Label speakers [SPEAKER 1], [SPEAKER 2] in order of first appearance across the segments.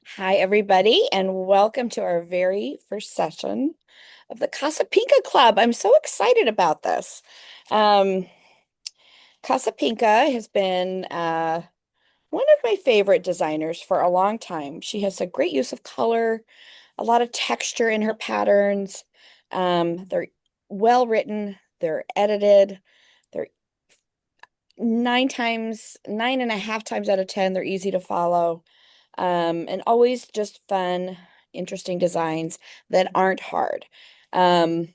[SPEAKER 1] Hi, everybody, and welcome to our very first session of the Casa Pinka Club. I'm so excited about this. Um, Casa Pinka has been one of my favorite designers for a long time. She has a great use of color, a lot of texture in her patterns. They're well written, they're edited, they're 9.5 times out of 10, they're easy to follow. And always just fun, interesting designs that aren't hard. Um,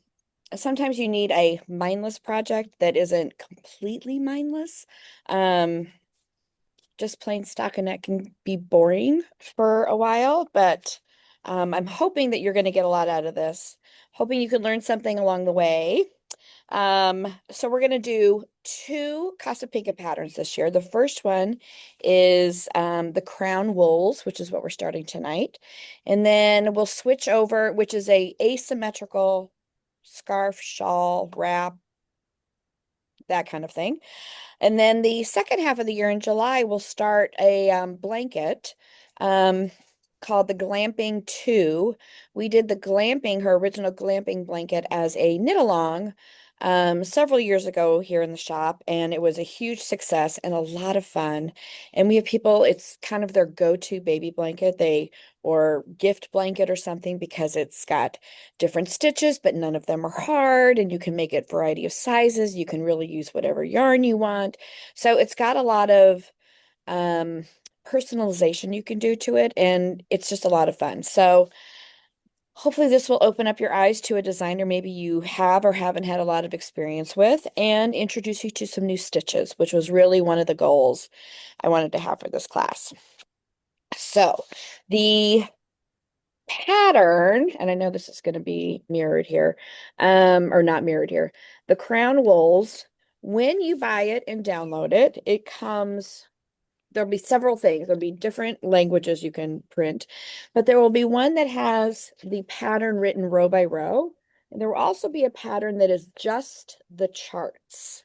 [SPEAKER 1] Sometimes you need a mindless project that isn't completely mindless. Um, just plain stockinette can be boring for a while, but I'm hoping that you're going to get a lot out of this. Hoping you can learn something along the way. So we're going to do two Casa Pinka patterns this year. The first one is the crown wools, which is what we're starting tonight. And then we'll switch over, which is a asymmetrical scarf, shawl, wrap, that kind of thing. And then the second half of the year in July, we'll start a blanket um, called the Glamping 2. We did the glamping, her original glamping blanket, as a knit along several years ago here in the shop, and it was a huge success and a lot of fun. And we have people, it's kind of their go-to baby blanket, or gift blanket or something, because it's got different stitches, but none of them are hard, and you can make it variety of sizes. You can really use whatever yarn you want. So it's got a lot of um, personalization you can do to it, and it's just a lot of fun. So hopefully this will open up your eyes to a designer maybe you have or haven't had a lot of experience with, and introduce you to some new stitches, which was really one of the goals I wanted to have for this class. So the pattern, and I know this is going to be mirrored here, or not mirrored here. The crown wools, when you buy it and download it, it comes, there'll be several things. There'll be different languages you can print, but there will be one that has the pattern written row by row. And there will also be a pattern that is just the charts.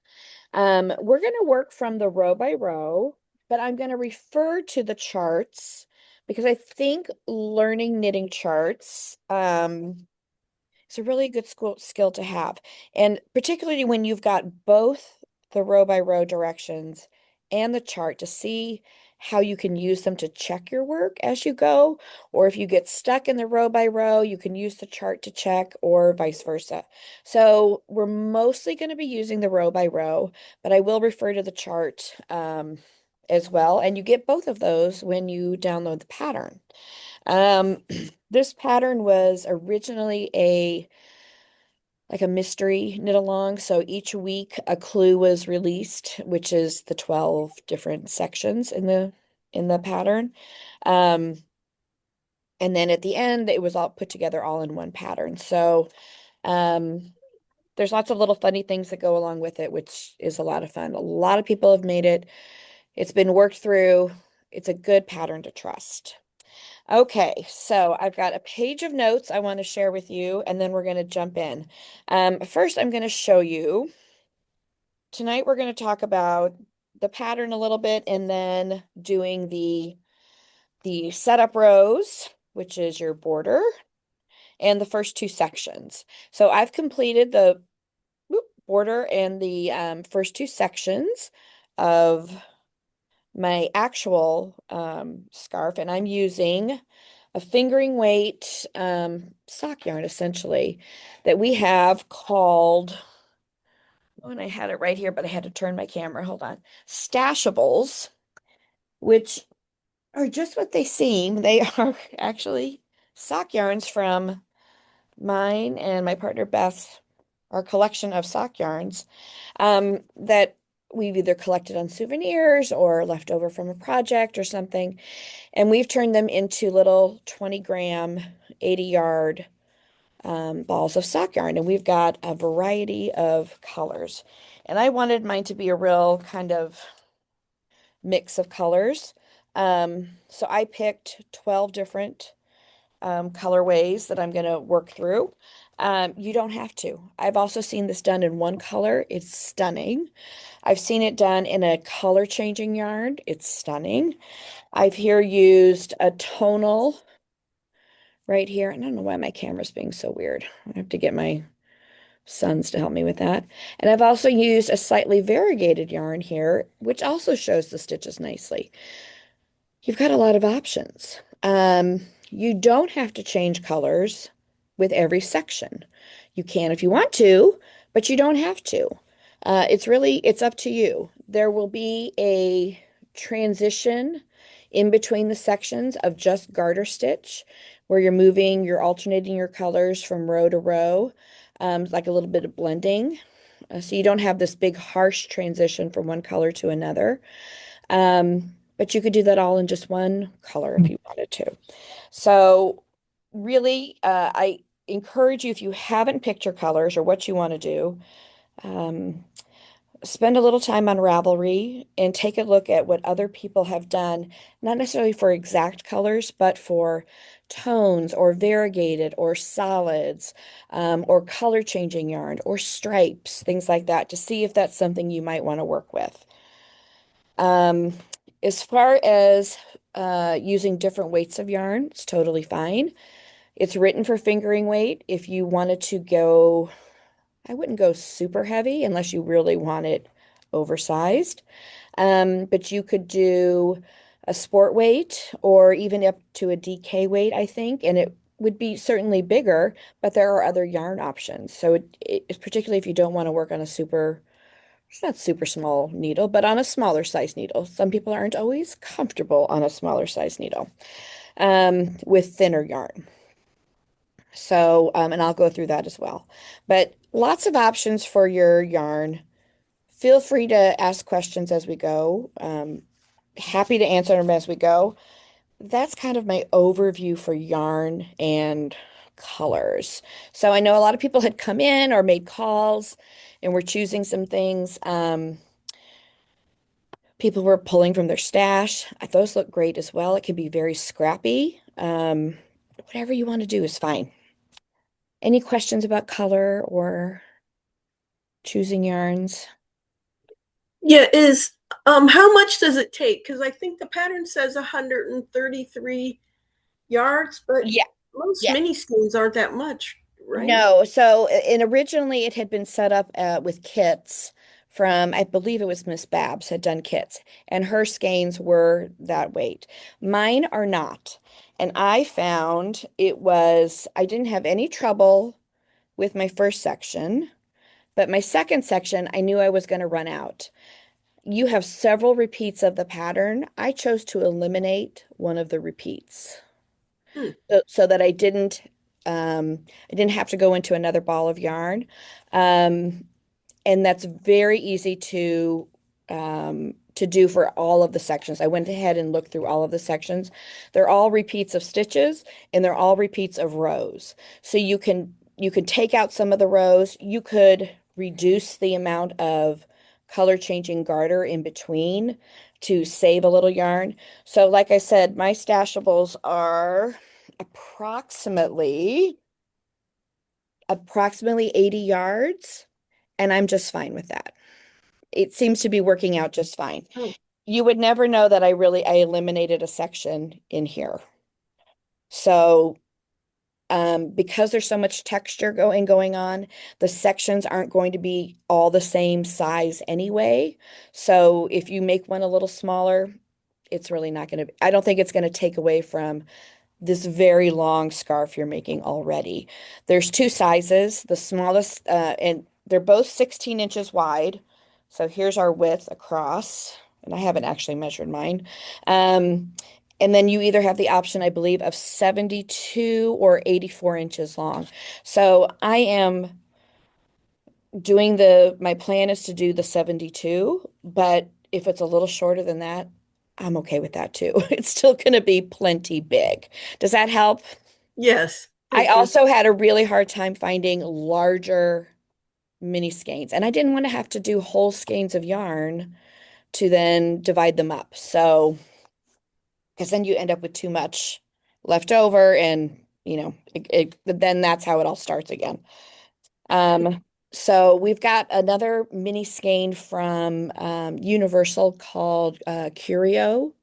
[SPEAKER 1] We're going to work from the row by row, but I'm going to refer to the charts because I think learning knitting charts is a really good skill to have. And particularly when you've got both the row by row directions and the chart, to see how you can use them to check your work as you go. Or if you get stuck in the row by row, you can use the chart to check, or vice versa. So we're mostly going to be using the row by row, but I will refer to the chart as well. And you get both of those when you download the pattern. Um, this pattern was originally like a mystery knit along. So each week a clue was released, which is the 12 different sections in the pattern. Um, and then at the end, it was all put together all in one pattern. So um, there's lots of little funny things that go along with it, which is a lot of fun. A lot of people have made it. It's been worked through. It's a good pattern to trust. Okay, so I've got a page of notes I want to share with you, and then we're going to jump in. First, I'm going to show you. Tonight, we're going to talk about the pattern a little bit, and then doing the setup rows, which is your border, and the first two sections. So I've completed the border and the first two sections of my actual scarf, and I'm using a fingering weight sock yarn essentially that we have called, oh, and I had it right here, but I had to turn my camera. Hold on. Stashables, which are just what they seem. They are actually sock yarns from mine and my partner Beth's, our collection of sock yarns that we've either collected on souvenirs or left over from a project or something. And we've turned them into little 20-gram, 80-yard balls of sock yarn. And we've got a variety of colors. And I wanted mine to be a real kind of mix of colors. So I picked 12 different colorways that I'm going to work through. You don't have to. I've also seen this done in one color. It's stunning. I've seen it done in a color changing yarn. It's stunning. I've here used a tonal right here. I don't know why my camera's being so weird. I have to get my sons to help me with that. And I've also used a slightly variegated yarn here, which also shows the stitches nicely. You've got a lot of options. You don't have to change colors with every section. You can if you want to, but you don't have to. It's up to you. There will be a transition in between the sections of just garter stitch, where you're alternating your colors from row to row, like a little bit of blending. So you don't have this big harsh transition from one color to another. But you could do that all in just one color if you wanted to. So really, I encourage you, if you haven't picked your colors or what you want to do, um, spend a little time on Ravelry and take a look at what other people have done, not necessarily for exact colors, but for tones or variegated or solids, or color changing yarn or stripes, things like that, to see if that's something you might want to work with. Um, as far as using different weights of yarn, it's totally fine. It's written for fingering weight. If you wanted to go, I wouldn't go super heavy unless you really want it oversized. But you could do a sport weight or even up to a DK weight, I think, and it would be certainly bigger, but there are other yarn options. So it's particularly if you don't want to work on a super, it's not super small needle, but on a smaller size needle. Some people aren't always comfortable on a smaller size needle, with thinner yarn. So, and I'll go through that as well. But lots of options for your yarn. Feel free to ask questions as we go. Happy to answer them as we go. That's kind of my overview for yarn and colors. So I know a lot of people had come in or made calls and were choosing some things. People were pulling from their stash. Those look great as well. It can be very scrappy. Whatever you want to do is fine. Any questions about color or choosing yarns?
[SPEAKER 2] Yeah, is how much does it take? Because I think the pattern says 133 yards, but
[SPEAKER 1] Yeah,
[SPEAKER 2] most
[SPEAKER 1] yeah.
[SPEAKER 2] mini skeins aren't that much, right?
[SPEAKER 1] No, so and originally it had been set up with kits from, I believe it was Miss Babs had done kits, and her skeins were that weight. Mine are not. And I found I didn't have any trouble with my first section, but my second section, I knew I was going to run out. You have several repeats of the pattern. I chose to eliminate one of the repeats
[SPEAKER 2] Hmm.
[SPEAKER 1] so that I didn't have to go into another ball of yarn. Um, and that's very easy to do for all of the sections. I went ahead and looked through all of the sections. They're all repeats of stitches and they're all repeats of rows. So you can take out some of the rows. You could reduce the amount of color changing garter in between to save a little yarn. So like I said, my stashables are approximately approximately 80 yards, and I'm just fine with that. It seems to be working out just fine.
[SPEAKER 2] Oh,
[SPEAKER 1] You would never know that I eliminated a section in here. So, because there's so much texture going on, the sections aren't going to be all the same size anyway. So if you make one a little smaller, it's really not going to, I don't think it's going to take away from this very long scarf you're making already. There's two sizes, the smallest, and they're both 16 inches wide. So here's our width across, and I haven't actually measured mine. Um, and then you either have the option, I believe, of 72 or 84 inches long. So I am my plan is to do the 72, but if it's a little shorter than that, I'm okay with that too. It's still going to be plenty big. Does that help?
[SPEAKER 2] yes,
[SPEAKER 1] I
[SPEAKER 2] thank you.
[SPEAKER 1] also had a really hard time finding larger mini skeins, and I didn't want to have to do whole skeins of yarn to then divide them up. So, because then you end up with too much left over, and then that's how it all starts again. So we've got another mini skein from Universal called Curio.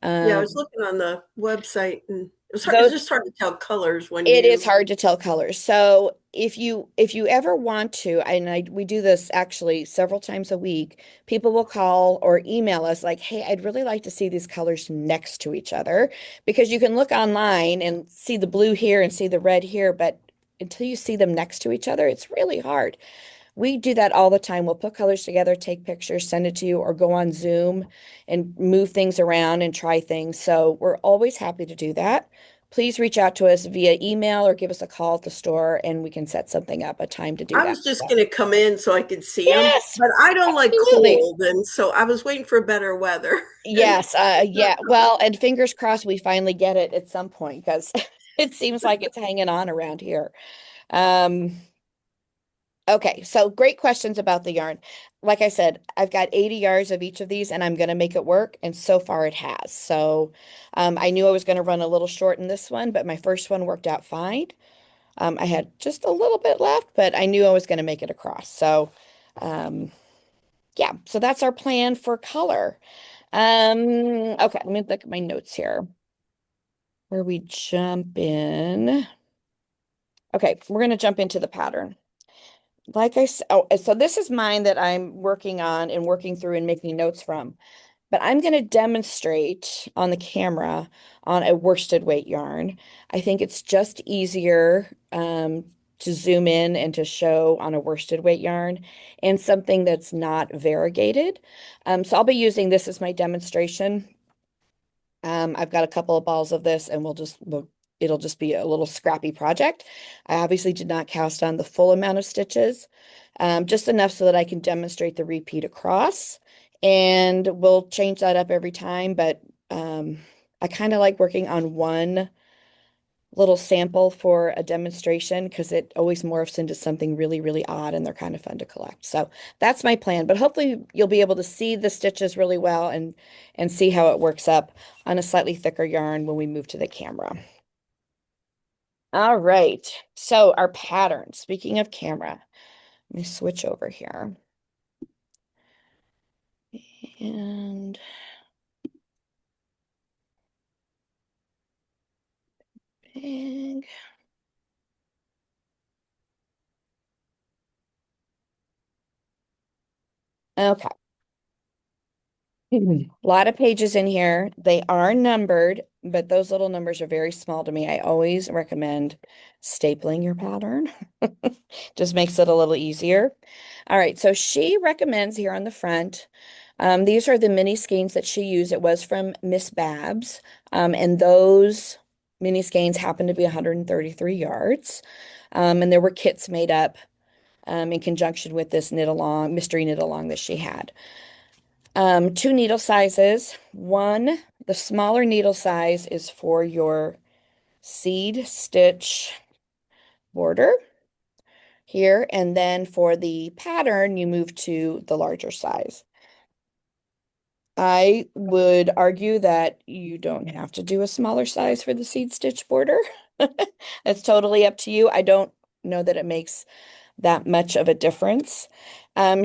[SPEAKER 2] Yeah, I was
[SPEAKER 1] Um,
[SPEAKER 2] looking on the website and it's
[SPEAKER 1] those
[SPEAKER 2] just hard to tell colors when
[SPEAKER 1] It is
[SPEAKER 2] you,
[SPEAKER 1] hard to tell colors. So if you ever want to, and we do this actually several times a week, people will call or email us like, "Hey, I'd really like to see these colors next to each other," because you can look online and see the blue here and see the red here, but until you see them next to each other, it's really hard. We do that all the time. We'll put colors together, take pictures, send it to you, or go on Zoom and move things around and try things. So we're always happy to do that. Please reach out to us via email or give us a call at the store and we can set something up, a time to do
[SPEAKER 2] I
[SPEAKER 1] that.
[SPEAKER 2] was just going to come in so I could see them,
[SPEAKER 1] Yes,
[SPEAKER 2] but I don't like
[SPEAKER 1] absolutely.
[SPEAKER 2] cold. And so I was waiting for better weather. And
[SPEAKER 1] Yes, yeah. Well, and fingers crossed we finally get it at some point because it seems like it's hanging on around here. Um, Okay, so great questions about the yarn. Like I said, I've got 80 yards of each of these and I'm going to make it work. And so far it has. So I knew I was going to run a little short in this one, but my first one worked out fine. I had just a little bit left, but I knew I was going to make it across. So um, yeah, so that's our plan for color. Okay, let me look at my notes here where we jump in. Okay, we're going to jump into the pattern. Like I said, oh, so this is mine that I'm working on and working through and making notes from. But I'm going to demonstrate on the camera on a worsted weight yarn. I think it's just easier to zoom in and to show on a worsted weight yarn and something that's not variegated. So I'll be using this as my demonstration. I've got a couple of balls of this and it'll just be a little scrappy project. I obviously did not cast on the full amount of stitches, just enough so that I can demonstrate the repeat across. And we'll change that up every time, but I kind of like working on one little sample for a demonstration because it always morphs into something really, really odd and they're kind of fun to collect. So that's my plan. But hopefully you'll be able to see the stitches really well and see how it works up on a slightly thicker yarn when we move to the camera. All right. So our pattern, speaking of camera, let me switch over here. And big. Okay. A lot of pages in here. They are numbered, but those little numbers are very small to me. I always recommend stapling your pattern. Just makes it a little easier. All right, so she recommends here on the front. These are the mini skeins that she used. It was from Miss Babs. And those mini skeins happen to be 133 yards. And there were kits made up in conjunction with this knit along, mystery knit along that she had. Two needle sizes. One, the smaller needle size is for your seed stitch border here, and then for the pattern, you move to the larger size. I would argue that you don't have to do a smaller size for the seed stitch border. It's totally up to you. I don't know that it makes that much of a difference.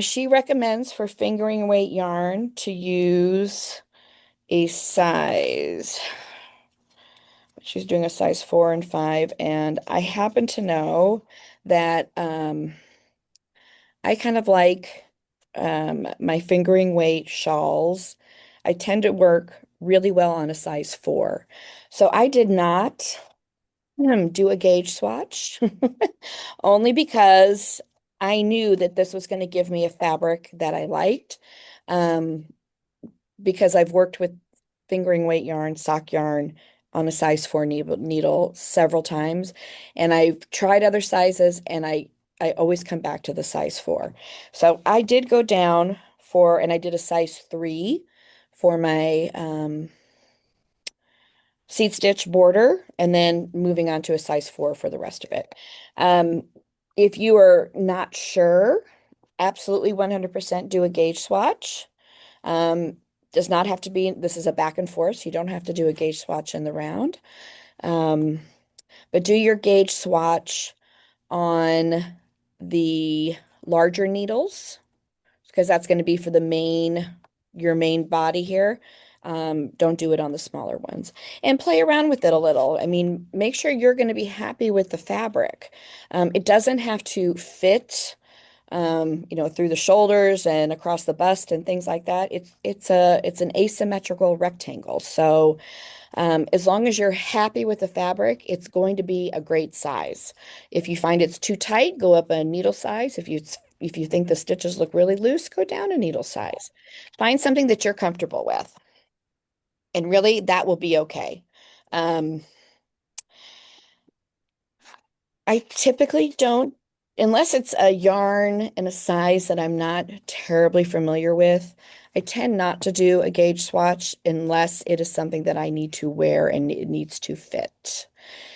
[SPEAKER 1] She recommends for fingering weight yarn to use a size. She's doing a size 4 and 5, and I happen to know that I kind of like my fingering weight shawls. I tend to work really well on a size 4. So I did not do a gauge swatch only because I knew that this was going to give me a fabric that I liked. Um, because I've worked with fingering weight yarn, sock yarn on a size 4 needle several times, and I've tried other sizes, and I always come back to the size 4. So I did go down and I did a size 3 for my seed stitch border, and then moving on to a size 4 for the rest of it. Um, if you are not sure, absolutely 100% do a gauge swatch. Um, does not have to be, this is a back and forth, so you don't have to do a gauge swatch in the round. Um, but do your gauge swatch on the larger needles because that's going to be for your main body here. Don't do it on the smaller ones and play around with it a little. I mean, make sure you're going to be happy with the fabric. It doesn't have to fit, through the shoulders and across the bust and things like that. It's an asymmetrical rectangle. So as long as you're happy with the fabric, it's going to be a great size. If you find it's too tight, go up a needle size. If you think the stitches look really loose, go down a needle size. Find something that you're comfortable with, and really that will be okay. Um, I typically don't, unless it's a yarn and a size that I'm not terribly familiar with, I tend not to do a gauge swatch unless it is something that I need to wear and it needs to fit.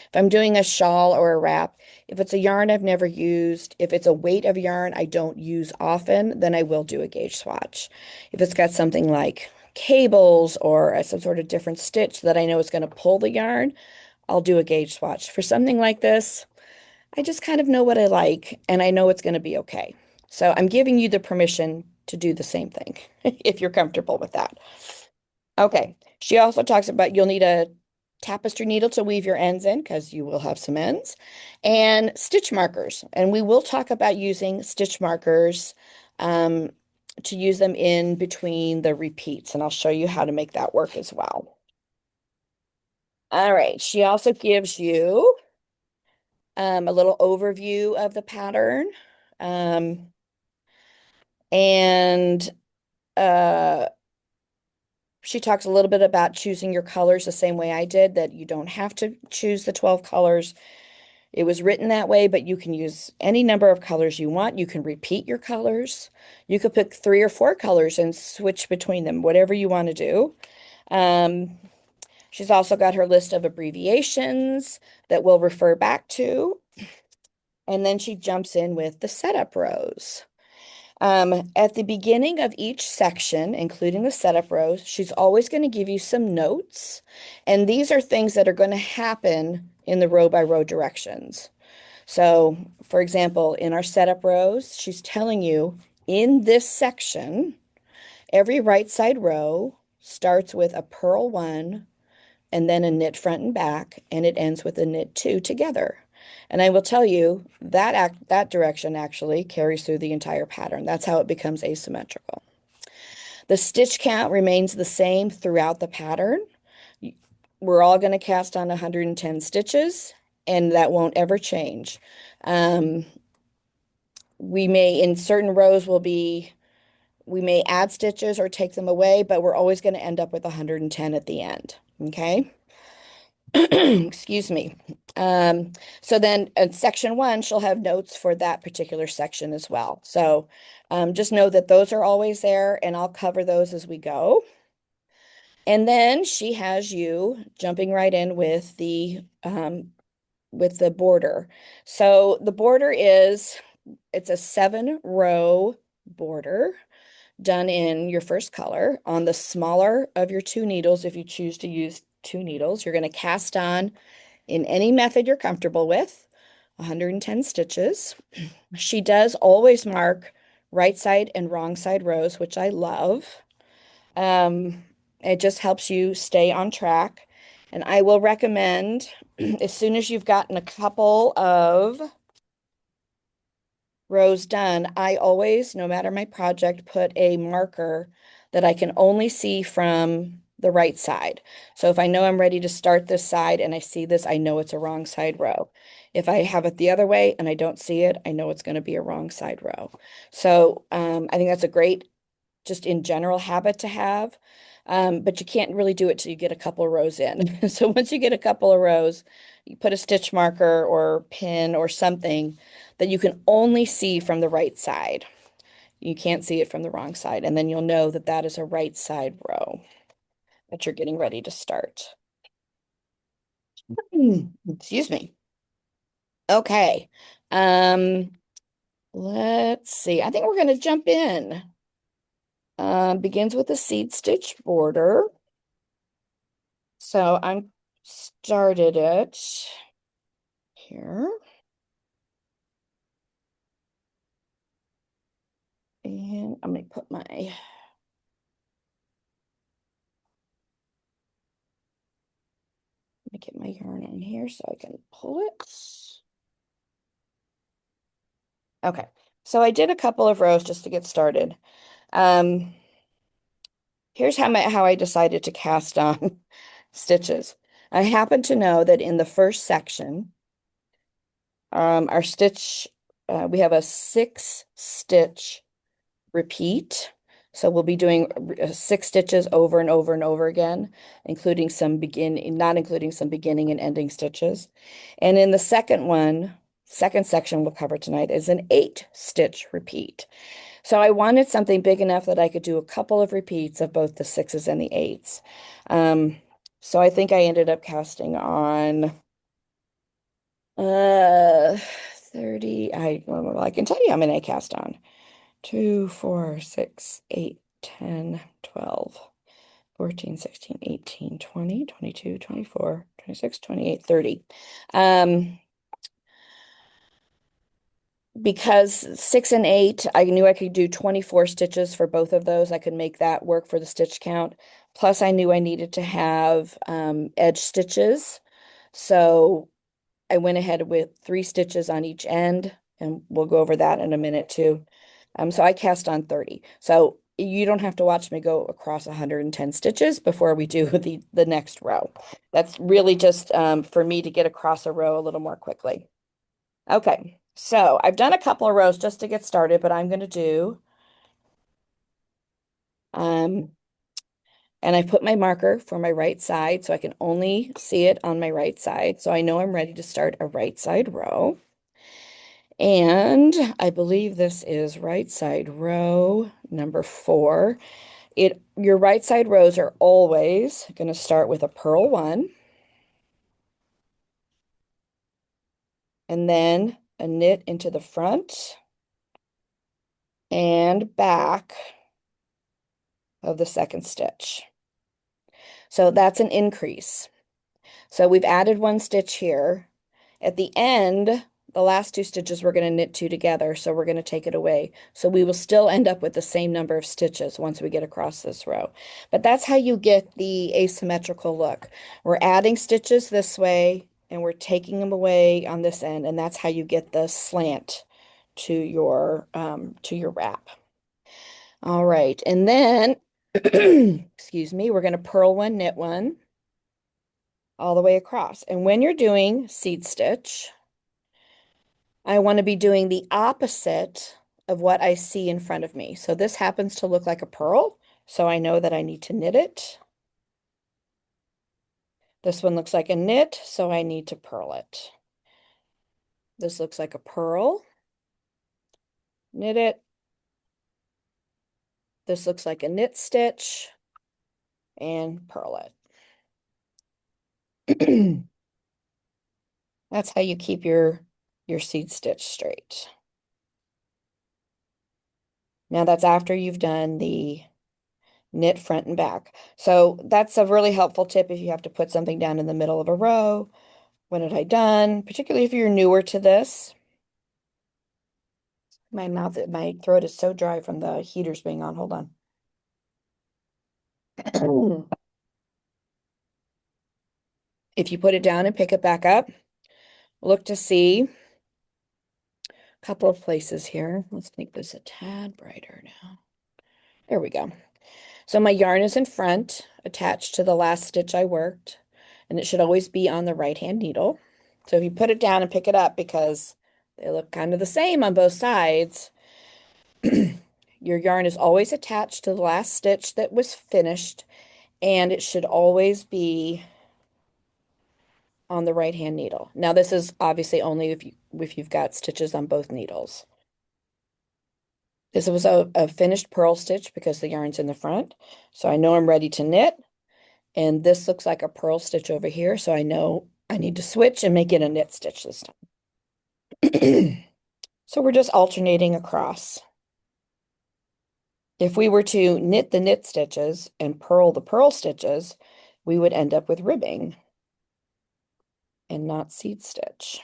[SPEAKER 1] If I'm doing a shawl or a wrap, if it's a yarn I've never used, if it's a weight of yarn I don't use often, then I will do a gauge swatch. If it's got something like cables or some sort of different stitch that I know is going to pull the yarn, I'll do a gauge swatch. For something like this, I just kind of know what I like and I know it's going to be okay. So I'm giving you the permission to do the same thing if you're comfortable with that. Okay. She also talks about you'll need a tapestry needle to weave your ends in because you will have some ends and stitch markers. And we will talk about using stitch markers um, to use them in between the repeats. And I'll show you how to make that work as well. All right. She also gives you a little overview of the pattern. Um, and uh, she talks a little bit about choosing your colors the same way I did, that you don't have to choose the 12 colors. It was written that way, but you can use any number of colors you want. You can repeat your colors. You could pick 3 or 4 colors and switch between them, whatever you want to do. Um, she's also got her list of abbreviations that we'll refer back to. And then she jumps in with the setup rows. At the beginning of each section, including the setup rows, she's always going to give you some notes. And these are things that are going to happen in the row by row directions. So, for example, in our setup rows, she's telling you in this section, every right side row starts with a purl 1 and then a knit front and back, and it ends with a knit 2 together. And I will tell you that direction actually carries through the entire pattern. That's how it becomes asymmetrical. The stitch count remains the same throughout the pattern. We're all going to cast on 110 stitches, and that won't ever change. We may, in certain rows, we may add stitches or take them away, but we're always going to end up with 110 at the end. Okay. Excuse me. So then in section 1, she'll have notes for that particular section as well. So just know that those are always there, and I'll cover those as we go. And then she has you jumping right in with the border. So the border it's a 7-row border done in your first color on the smaller of your 2 needles. If you choose to use 2 needles, you're going to cast on in any method you're comfortable with, 110 stitches. She does always mark right side and wrong side rows, which I love. It just helps you stay on track. And I will recommend, as soon as you've gotten a couple of rows done, I always, no matter my project, put a marker that I can only see from the right side. So if I know I'm ready to start this side and I see this, I know it's a wrong side row. If I have it the other way and I don't see it, I know it's going to be a wrong side row. So I think that's a great, just in general, habit to have. But you can't really do it till you get a couple of rows in. So once you get a couple of rows, you put a stitch marker or pin or something that you can only see from the right side. You can't see it from the wrong side. And then you'll know that that is a right side row that you're getting ready to start. Excuse me. Okay. Um, let's see. I think we're going to jump in. Begins with a seed stitch border. So I'm started it. here. And I'm going to put let me get my yarn in here so I can pull it. Okay, so I did a couple of rows just to get started. Here's how I decided to cast on stitches. I happen to know that in the first section, our stitch, we have a 6-stitch repeat. So we'll be doing 6 stitches over and over and over again, including not including some beginning and ending stitches. And in the second section we'll cover tonight is an 8-stitch repeat. So I wanted something big enough that I could do a couple of repeats of both the 6s and the 8s. So I think I ended up casting on 30. Well, I can tell you how many I cast on. 2, 4, 6, 8, 10, 12, 14, 16, 18, 20, 22, 24, 26, 28, 30. Because 6 and 8, I knew I could do 24 stitches for both of those. I could make that work for the stitch count. Plus, I knew I needed to have edge stitches. So I went ahead with 3 stitches on each end, and we'll go over that in a minute too. So I cast on 30. So you don't have to watch me go across 110 stitches before we do the next row. That's really just for me to get across a row a little more quickly. Okay, so I've done a couple of rows just to get started, but I'm going to do, and I put my marker for my right side so I can only see it on my right side. So I know I'm ready to start a right side row. And I believe this is right side row number 4. Your right side rows are always going to start with a purl 1 and then a knit into the front and back of the second stitch. So that's an increase. So we've added 1 stitch here. At the end, the last 2 stitches we're going to knit 2 together, so we're going to take it away. So we will still end up with the same number of stitches once we get across this row. But that's how you get the asymmetrical look. We're adding stitches this way, and we're taking them away on this end, and that's how you get the slant to your wrap. All right, and then, excuse me, we're going to purl 1, knit 1 all the way across. And when you're doing seed stitch, I want to be doing the opposite of what I see in front of me. So this happens to look like a purl, so I know that I need to knit it. This one looks like a knit, so I need to purl it. This looks like a purl, knit it. This looks like a knit stitch and purl it. That's how you keep your seed stitch straight. Now that's after you've done the knit front and back. So that's a really helpful tip if you have to put something down in the middle of a row. When had I done? Particularly if you're newer to this. My throat is so dry from the heaters being on. Hold on. If you put it down and pick it back up, look to see a couple of places here. Let's make this a tad brighter now. There we go. So my yarn is in front, attached to the last stitch I worked, and it should always be on the right-hand needle. So if you put it down and pick it up, because they look kind of the same on both sides, your yarn is always attached to the last stitch that was finished, and it should always be on the right-hand needle. Now this is obviously only if you've got stitches on both needles. This was a finished purl stitch because the yarn's in the front. So I know I'm ready to knit. And this looks like a purl stitch over here. So I know I need to switch and make it a knit stitch this time. So we're just alternating across. If we were to knit the knit stitches and purl the purl stitches, we would end up with ribbing and not seed stitch.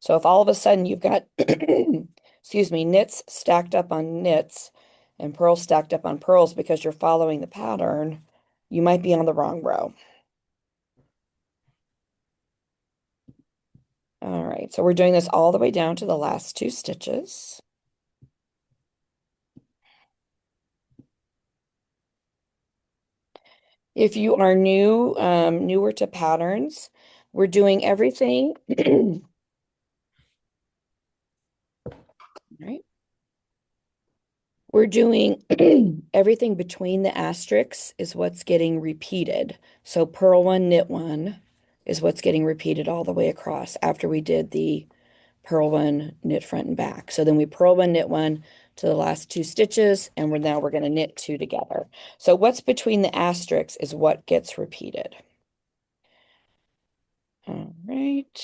[SPEAKER 1] So if all of a sudden you've got, excuse me, knits stacked up on knits and pearls stacked up on pearls because you're following the pattern, you might be on the wrong row. All right, so we're doing this all the way down to the last two stitches. If you are newer to patterns, we're doing everything. Right. We're doing everything between the asterisks is what's getting repeated. So purl one, knit one is what's getting repeated all the way across after we did the purl one, knit front and back. So then we purl one, knit one to the last two stitches, and we're going to knit two together. So what's between the asterisks is what gets repeated. All right.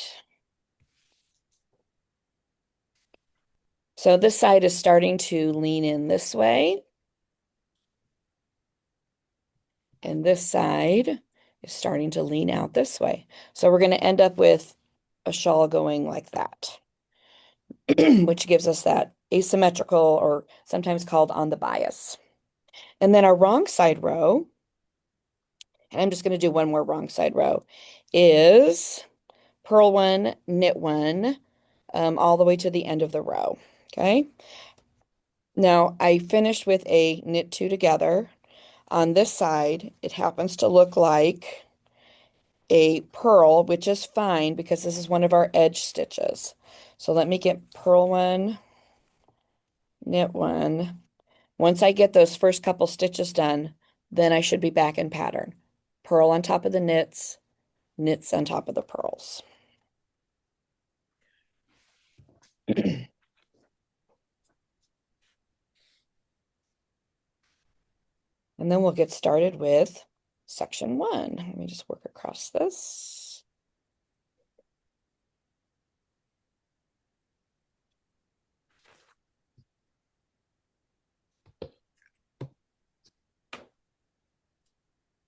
[SPEAKER 1] So this side is starting to lean in this way. And this side is starting to lean out this way. So we're going to end up with a shawl going like that, which gives us that asymmetrical or sometimes called on the bias. And then our wrong side row, and I'm just going to do one more wrong side row, is purl one, knit one, all the way to the end of the row. Okay. Now I finished with a knit two together. On this side, it happens to look like a purl, which is fine because this is one of our edge stitches. So let me get purl one, knit one. Once I get those first couple stitches done, then I should be back in pattern. Purl on top of the knits, knits on top of the purls. And then we'll get started with section one. Let me just work across this.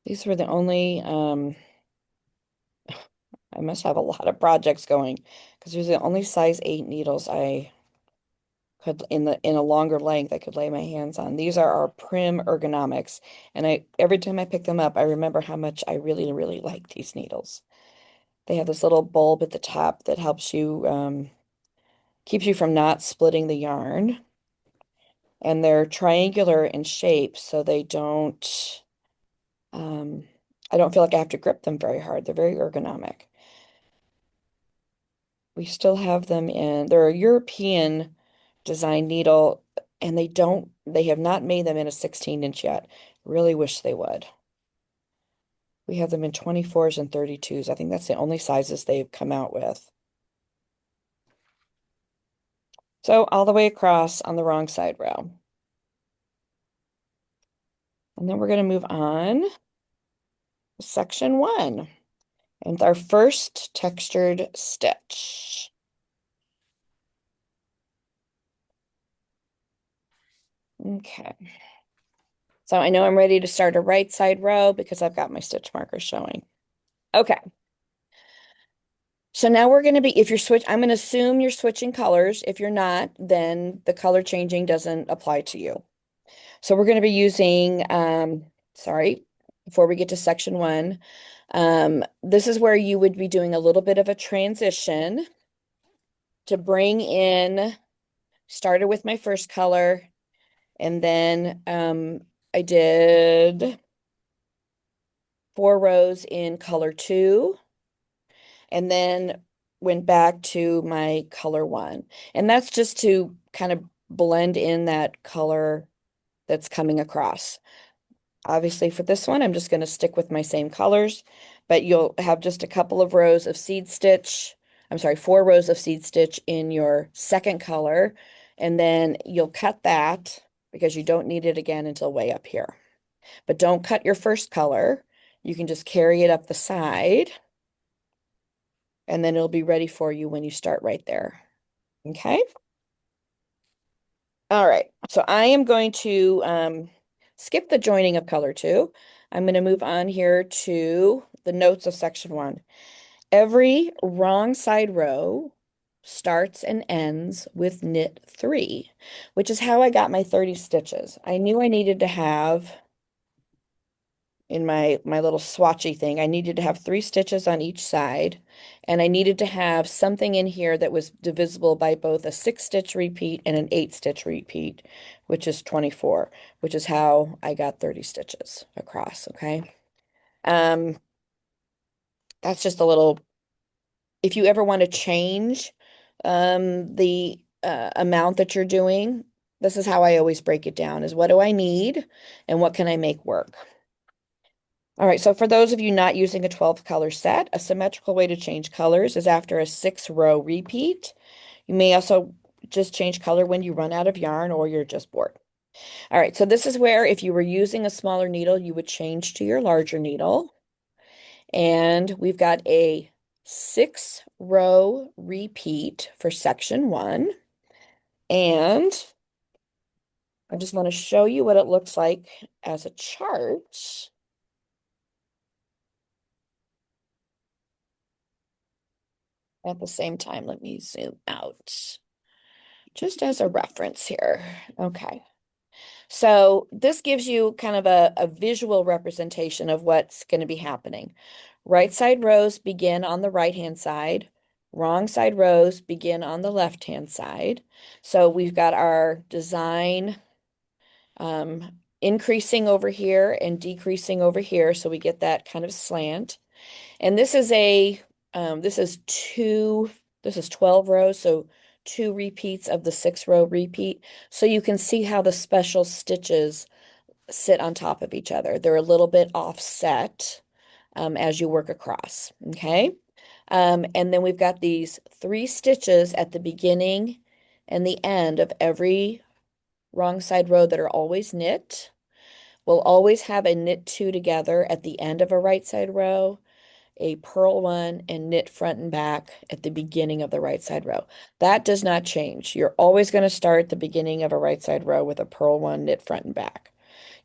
[SPEAKER 1] These were the only, I must have a lot of projects going because these are the only size 8 needles I could in a longer length I could lay my hands on. These are our Prim Ergonomics, and I every time I pick them up, I remember how much I really, really like these needles. They have this little bulb at the top that helps you keeps you from not splitting the yarn, and they're triangular in shape, so they don't I don't feel like I have to grip them very hard. They're very ergonomic. We still have them in, they're a European design needle, and they have not made them in a 16-inch yet. Really wish they would. We have them in 24s and 32s. I think that's the only sizes they've come out with. So all the way across on the wrong side row. And then we're going to move on to section one and our first textured stitch. Okay. So I know I'm ready to start a right side row because I've got my stitch markers showing. Okay. So now we're going to be, if you're I'm going to assume you're switching colors. If you're not, then the color changing doesn't apply to you. So we're going to be using, sorry, before we get to section one, this is where you would be doing a little bit of a transition to bring in, started with my first color, and then I did 4 rows in color 2, and then went back to my color 1. And that's just to kind of blend in that color that's coming across. Obviously for this one, I'm just going to stick with my same colors, but you'll have just a couple of rows of seed stitch. I'm sorry, 4 rows of seed stitch in your second color, and then you'll cut that because you don't need it again until way up here. But don't cut your first color. You can just carry it up the side, and then it'll be ready for you when you start right there. Okay? All right. So I am going to skip the joining of color 2. I'm going to move on here to the notes of section 1. Every wrong side row starts and ends with knit 3, which is how I got my 30 stitches. I knew I needed to have in my little swatchy thing, I needed to have 3 stitches on each side, and I needed to have something in here that was divisible by both a 6-stitch repeat and an 8-stitch repeat, which is 24, which is how I got 30 stitches across, okay? Um, that's just a little, if you ever want to change the amount that you're doing, this is how I always break it down, is what do I need and what can I make work? All right, so for those of you not using a 12 color set, a symmetrical way to change colors is after a 6-row repeat. You may also just change color when you run out of yarn or you're just bored. All right, so this is where if you were using a smaller needle, you would change to your larger needle. And we've got a 6-row repeat for section 1. And I just want to show you what it looks like as a chart. At the same time, let me zoom out just as a reference here. Okay. So this gives you kind of a visual representation of what's going to be happening. Right side rows begin on the right-hand side. Wrong side rows begin on the left-hand side. So we've got our design increasing over here and decreasing over here. So we get that kind of slant. And this is this is 12 rows, so 2 repeats of the 6-row repeat. So you can see how the special stitches sit on top of each other. They're a little bit offset as you work across, okay? And then we've got these 3 stitches at the beginning and the end of every wrong side row that are always knit. We'll always have a knit 2 together at the end of a right side row, a purl 1, and knit front and back at the beginning of the right side row. That does not change. You're always going to start the beginning of a right side row with a purl 1, knit front and back.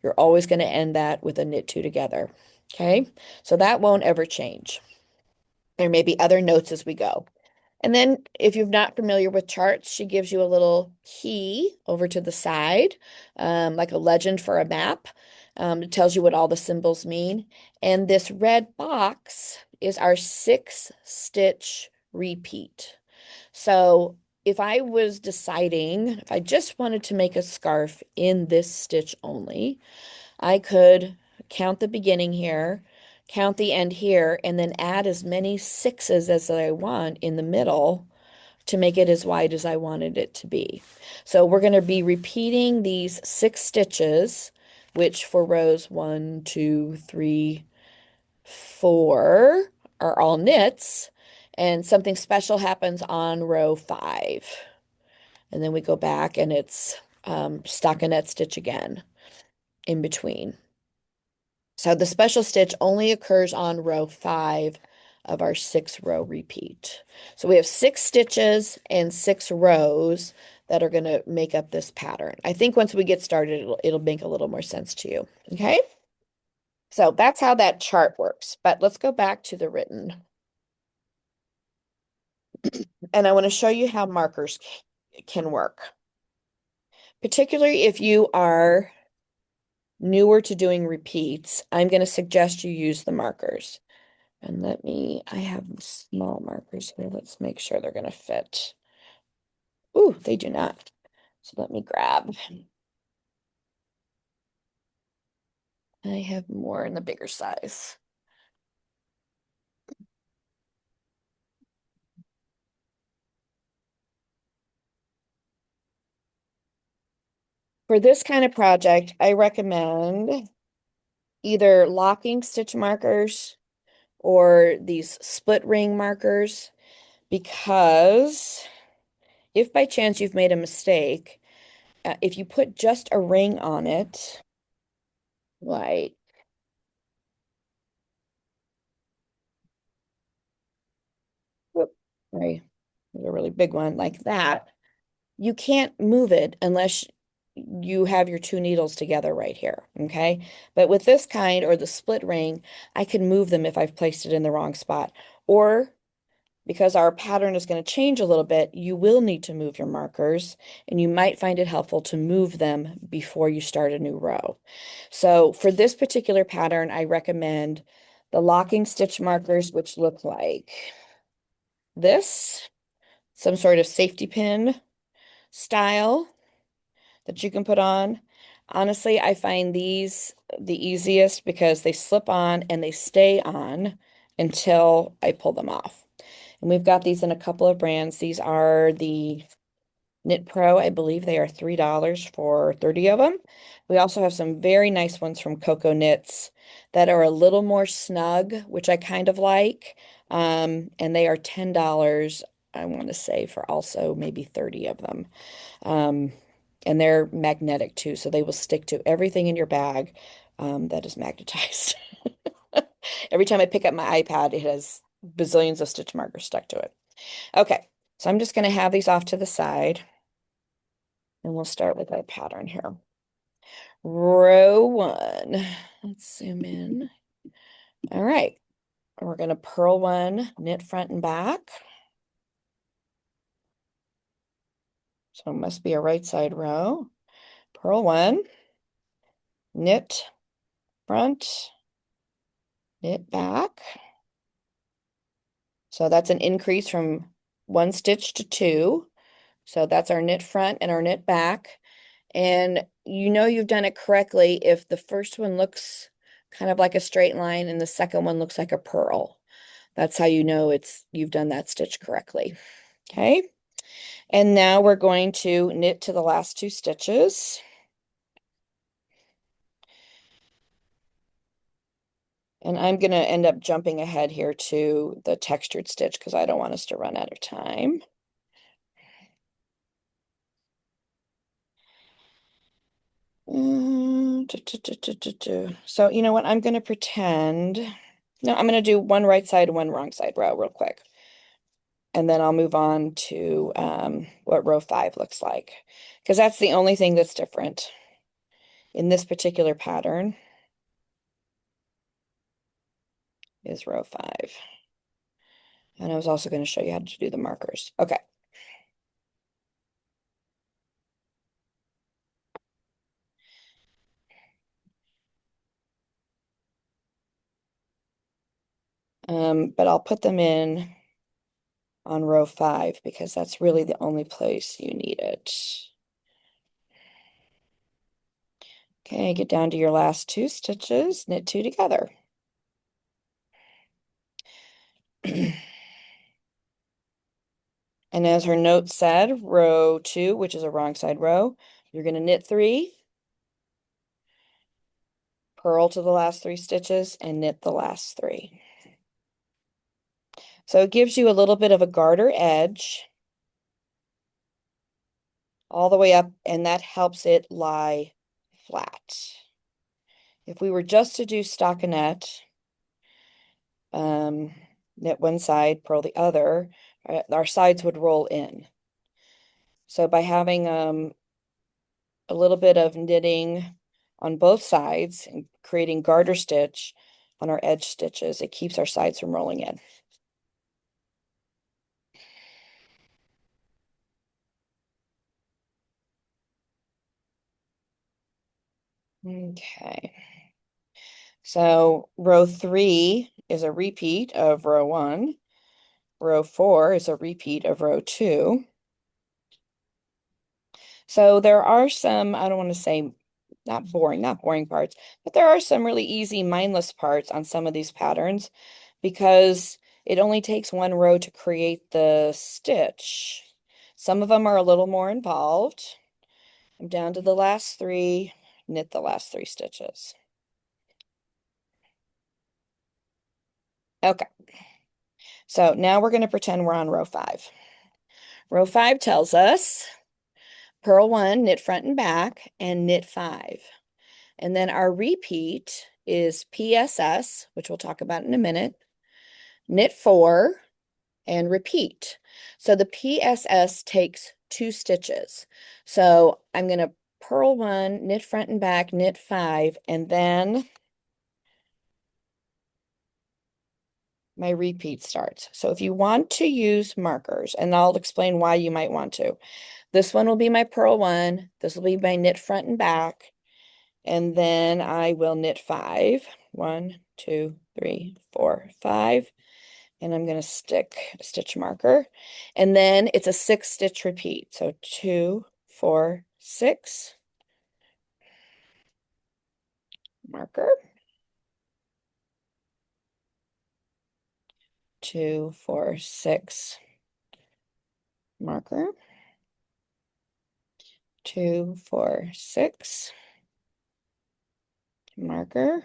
[SPEAKER 1] You're always going to end that with a knit 2 together. Okay, so that won't ever change. There may be other notes as we go. And then if you're not familiar with charts, she gives you a little key over to the side, like a legend for a map. It tells you what all the symbols mean. And this red box is our 6-stitch repeat. So if I was deciding, if I just wanted to make a scarf in this stitch only, I could count the beginning here, count the end here, and then add as many 6s as I want in the middle to make it as wide as I wanted it to be. So we're going to be repeating these 6 stitches, which for rows 1, 2, 3, 4 are all knits, and something special happens on row 5. And then we go back and it's stockinette stitch again in between. So the special stitch only occurs on row 5 of our 6-row repeat. So we have 6 stitches and 6 rows that are going to make up this pattern. I think once we get started, it'll make a little more sense to you. Okay? So that's how that chart works. But let's go back to the written. And I want to show you how markers can work. Particularly if you are newer to doing repeats, I'm going to suggest you use the markers. And I have small markers here. Let's make sure they're going to fit. Ooh, they do not. So let me grab. I have more in the bigger size. For this kind of project, I recommend either locking stitch markers or these split ring markers, because if by chance you've made a mistake, if you put just a ring on it, like, whoop, sorry, there's a really big one like that, you can't move it unless you have your 2 needles together right here, okay? But with this kind or the split ring, I can move them if I've placed it in the wrong spot. Or because our pattern is going to change a little bit, you will need to move your markers, and you might find it helpful to move them before you start a new row. So for this particular pattern, I recommend the locking stitch markers, which look like this, some sort of safety pin style that you can put on. Honestly, I find these the easiest because they slip on and they stay on until I pull them off. And we've got these in a couple of brands. These are the Knit Pro. I believe they are $3 for 30 of them. We also have some very nice ones from Coco Knits that are a little more snug, which I kind of like. And they are $10, I want to say, for also maybe 30 of them. And they're magnetic too, so they will stick to everything in your bag that is magnetized. Every time I pick up my iPad, it has bazillions of stitch markers stuck to it. Okay, so I'm just going to have these off to the side, and we'll start with our pattern here. Row 1. Let's zoom in. All right, we're going to purl 1, knit front and back. So it must be a right side row. Purl 1, knit front, knit back. So that's an increase from 1 stitch to 2. So that's our knit front and our knit back. And you know you've done it correctly if the first one looks kind of like a straight line and the second one looks like a purl. That's how you know you've done that stitch correctly. Okay. And now we're going to knit to the last 2 stitches. And I'm going to end up jumping ahead here to the textured stitch because I don't want us to run out of time. So you know what? I'm going to pretend. No, I'm going to do one right side, one wrong side row real quick. And then I'll move on to what row 5 looks like. Because that's the only thing that's different in this particular pattern is row 5. And I was also going to show you how to do the markers. Okay. But I'll put them in on row 5 because that's really the only place you need it. Okay, get down to your last 2 stitches, knit 2 together. And as her note said, row 2, which is a wrong side row, you're going to knit 3, purl to the last 3 stitches, and knit the last 3. So it gives you a little bit of a garter edge all the way up, and that helps it lie flat. If we were just to do stockinette, knit one side, purl the other, our sides would roll in. So by having a little bit of knitting on both sides and creating garter stitch on our edge stitches, it keeps our sides from rolling in. Okay. So row 3 is a repeat of row 1. Row 4 is a repeat of row 2. So there are some, I don't want to say not boring parts, but there are some really easy, mindless parts on some of these patterns because it only takes 1 row to create the stitch. Some of them are a little more involved. I'm down to the last 3, knit the last 3 stitches. Okay. So now we're going to pretend we're on row 5. Row 5 tells us purl 1, knit front and back, and knit 5. And then our repeat is PSS, which we'll talk about in a minute, knit 4, and repeat. So the PSS takes 2 stitches. So I'm going to purl 1, knit front and back, knit 5, and then my repeat starts. So if you want to use markers, and I'll explain why you might want to. This one will be my purl 1. This will be my knit front and back. And then I will knit 5. 1, 2, 3, 4, 5. And I'm going to stick a stitch marker. And then it's a 6-stitch repeat. So 2, 4, 6. Marker. 2, 4, 6. Marker. 2, 4, 6. Marker.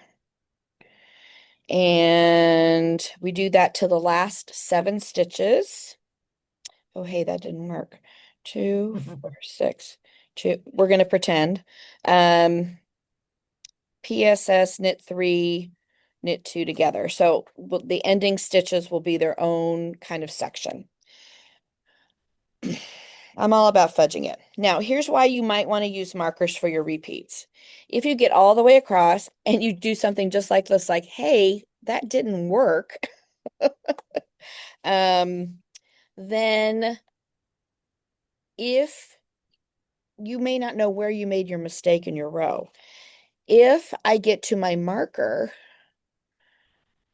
[SPEAKER 1] And we do that to the last 7 stitches. Oh, hey, that didn't work. 2, 4, 6, 2. We're going to pretend. PSS, knit 3, knit 2 together. So the ending stitches will be their own kind of section. I'm all about fudging it. Now, here's why you might want to use markers for your repeats. If you get all the way across and you do something just like this, like, hey, that didn't work, then if you may not know where you made your mistake in your row. If I get to my marker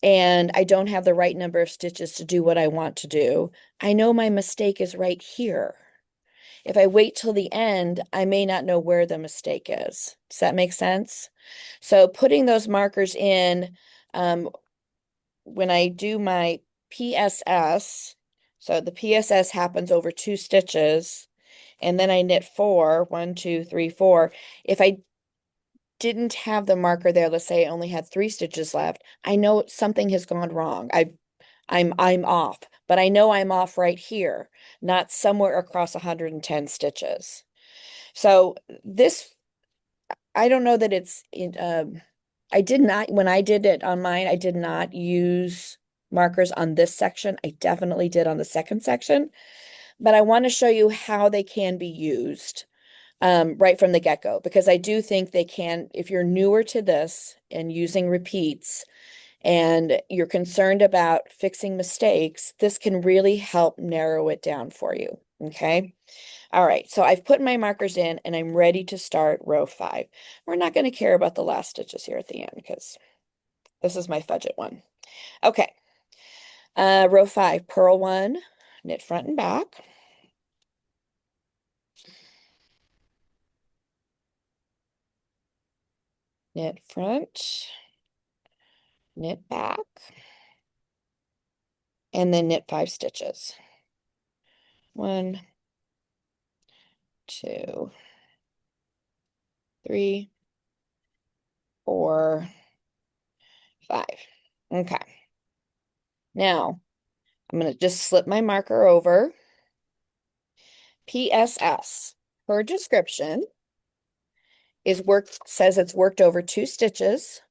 [SPEAKER 1] and I don't have the right number of stitches to do what I want to do, I know my mistake is right here. If I wait till the end, I may not know where the mistake is. Does that make sense? So putting those markers in, when I do my PSS, so the PSS happens over 2 stitches, and then I knit 4, 1, 2, 3, 4. If I didn't have the marker there, let's say I only had 3 stitches left, I know something has gone wrong. I'm off, but I know I'm off right here, not somewhere across 110 stitches. So this, I don't know that it's in, I did not, when I did it on mine, I did not use markers on this section. I definitely did on the second section, but I want to show you how they can be used right from the get-go, because I do think they can, if you're newer to this and using repeats and you're concerned about fixing mistakes, this can really help narrow it down for you. Okay. All right. So I've put my markers in and I'm ready to start row 5. We're not going to care about the last stitches here at the end because this is my fudget one. Okay. Row 5, purl 1, knit front and back. Knit front, knit back, and then knit 5 stitches. 1, 2, 3, 4, 5. Okay. Now, I'm going to just slip my marker over. PSS. Her description says it's worked over 2 stitches.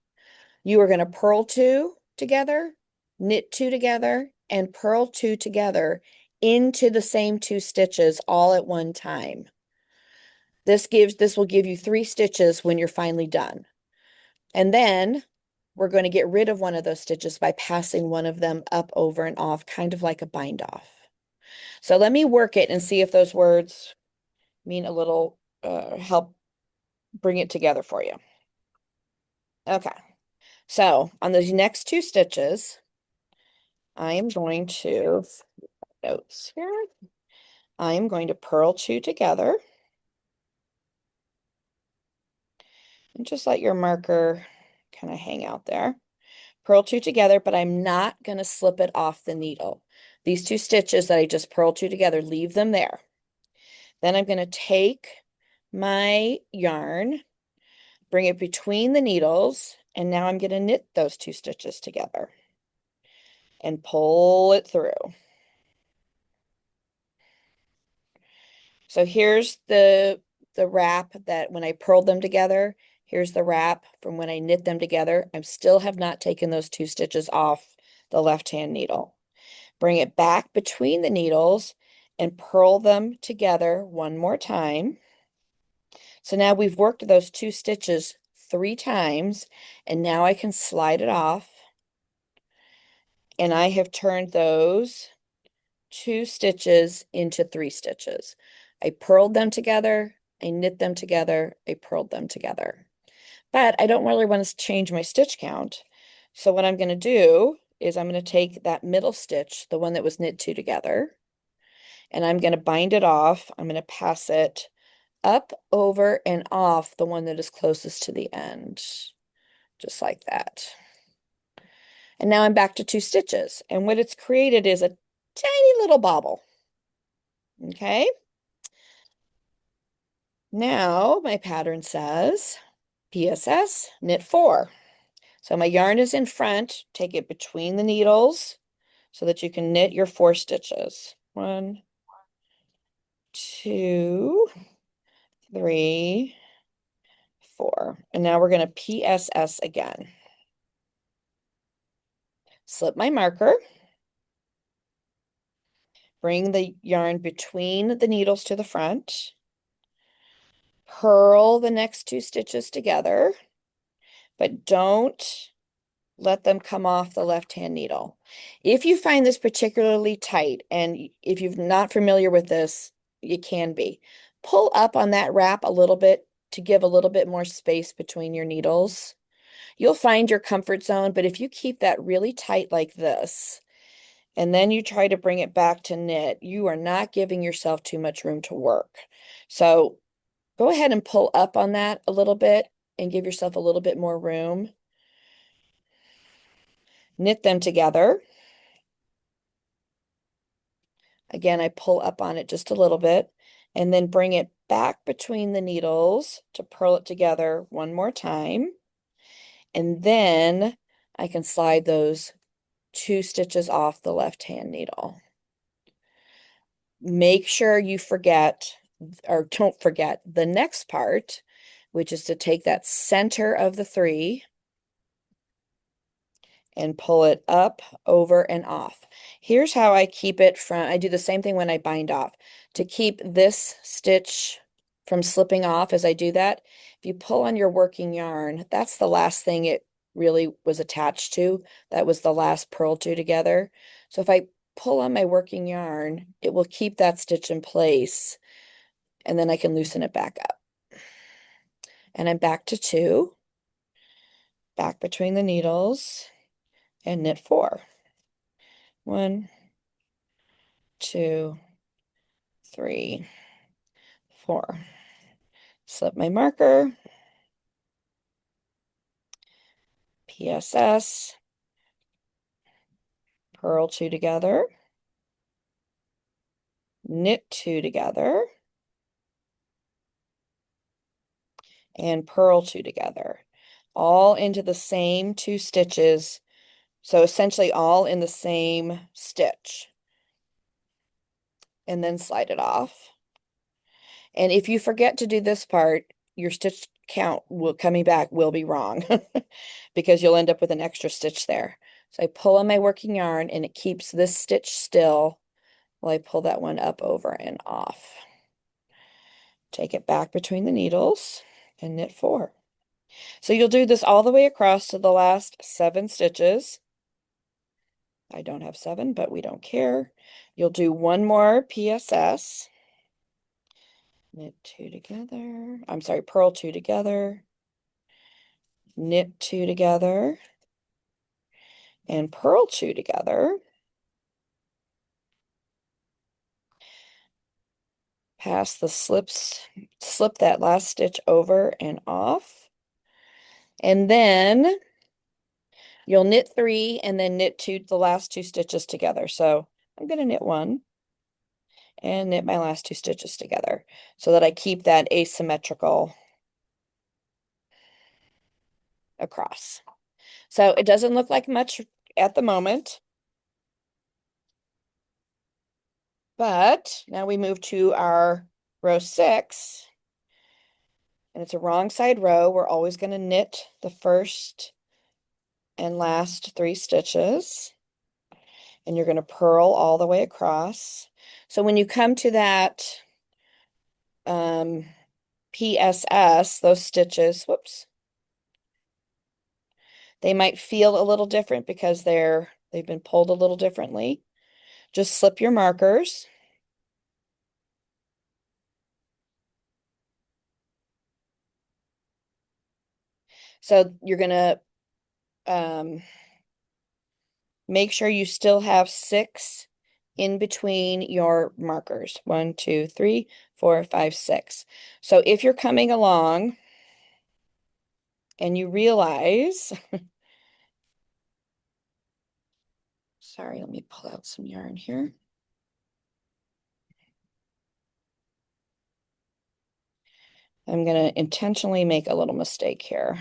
[SPEAKER 1] You are going to purl 2 together, knit 2 together, and purl 2 together into the same 2 stitches all at one time. This will give you 3 stitches when you're finally done. And then we're going to get rid of one of those stitches by passing one of them up, over, and off, kind of like a bind off. So let me work it and see if those words mean a little, help bring it together for you. Okay. So on those next 2 stitches, I am going to, notes here, I am going to purl 2 together. And just let your marker kind of hang out there. Purl 2 together, but I'm not going to slip it off the needle. These 2 stitches that I just purled 2 together, leave them there. Then I'm going to take my yarn, bring it between the needles, and now I'm going to knit those 2 stitches together and pull it through. So here's the wrap that when I purled them together, here's the wrap from when I knit them together. I still have not taken those 2 stitches off the left-hand needle. Bring it back between the needles and purl them together one more time. So now we've worked those 2 stitches 3 times, and now I can slide it off and I have turned those 2 stitches into 3 stitches. I purled them together, I knit them together, I purled them together. But I don't really want to change my stitch count. So what I'm going to do is I'm going to take that middle stitch, the one that was knit 2 together, and I'm going to bind it off. I'm going to pass it up, over, and off the one that is closest to the end, just like that. And now I'm back to 2 stitches. And what it's created is a tiny little bobble. Okay. Now my pattern says PSS knit 4. So my yarn is in front. Take it between the needles so that you can knit your 4 stitches. 1, 2, 3, 4. And now we're going to PSS again. Slip my marker. Bring the yarn between the needles to the front. Purl the next 2 stitches together, but don't let them come off the left-hand needle. If you find this particularly tight, and if you're not familiar with this, you can be. Pull up on that wrap a little bit to give a little bit more space between your needles. You'll find your comfort zone, but if you keep that really tight like this, and then you try to bring it back to knit, you are not giving yourself too much room to work. So go ahead and pull up on that a little bit and give yourself a little bit more room. Knit them together. Again, I pull up on it just a little bit and then bring it back between the needles to purl it together one more time. And then I can slide those 2 stitches off the left-hand needle. Make sure you forget, or don't forget, the next part, which is to take that center of the 3 and pull it up, over, and off. Here's how I keep it from, I do the same thing when I bind off. To keep this stitch from slipping off as I do that, if you pull on your working yarn, that's the last thing it really was attached to. That was the last purl 2 together. So if I pull on my working yarn, it will keep that stitch in place, and then I can loosen it back up. And I'm back to 2, back between the needles, and knit 4. 1, 2, 3, 4. Slip my marker. PSS. Purl 2 together. Knit 2 together. And purl 2 together. All into the same 2 stitches. So essentially all in the same stitch. And then slide it off. And if you forget to do this part, your stitch count coming back will be wrong because you'll end up with an extra stitch there. So I pull on my working yarn and it keeps this stitch still while I pull that one up, over, and off. Take it back between the needles and knit 4. So you'll do this all the way across to the last 7 stitches. I don't have 7, but we don't care. You'll do one more PSS. Knit 2 together. I'm sorry, purl 2 together. Knit 2 together. And purl 2 together. Pass the slips, slip that last stitch over and off. And then you'll knit 3 and then knit 2, the last 2 stitches together. So I'm going to knit 1 and knit my last 2 stitches together so that I keep that asymmetrical across. So it doesn't look like much at the moment, but now we move to our row 6, and it's a wrong side row. We're always going to knit the first and last 3 stitches, and you're going to purl all the way across. So when you come to that PSS, those stitches, whoops, they might feel a little different because they're They've been pulled a little differently. Just slip your markers. So you're gonna make sure you still have 6 in between your markers. 1, 2, 3, 4, 5, 6. So if you're coming along and you realize, sorry, let me pull out some yarn here. I'm going to intentionally make a little mistake here.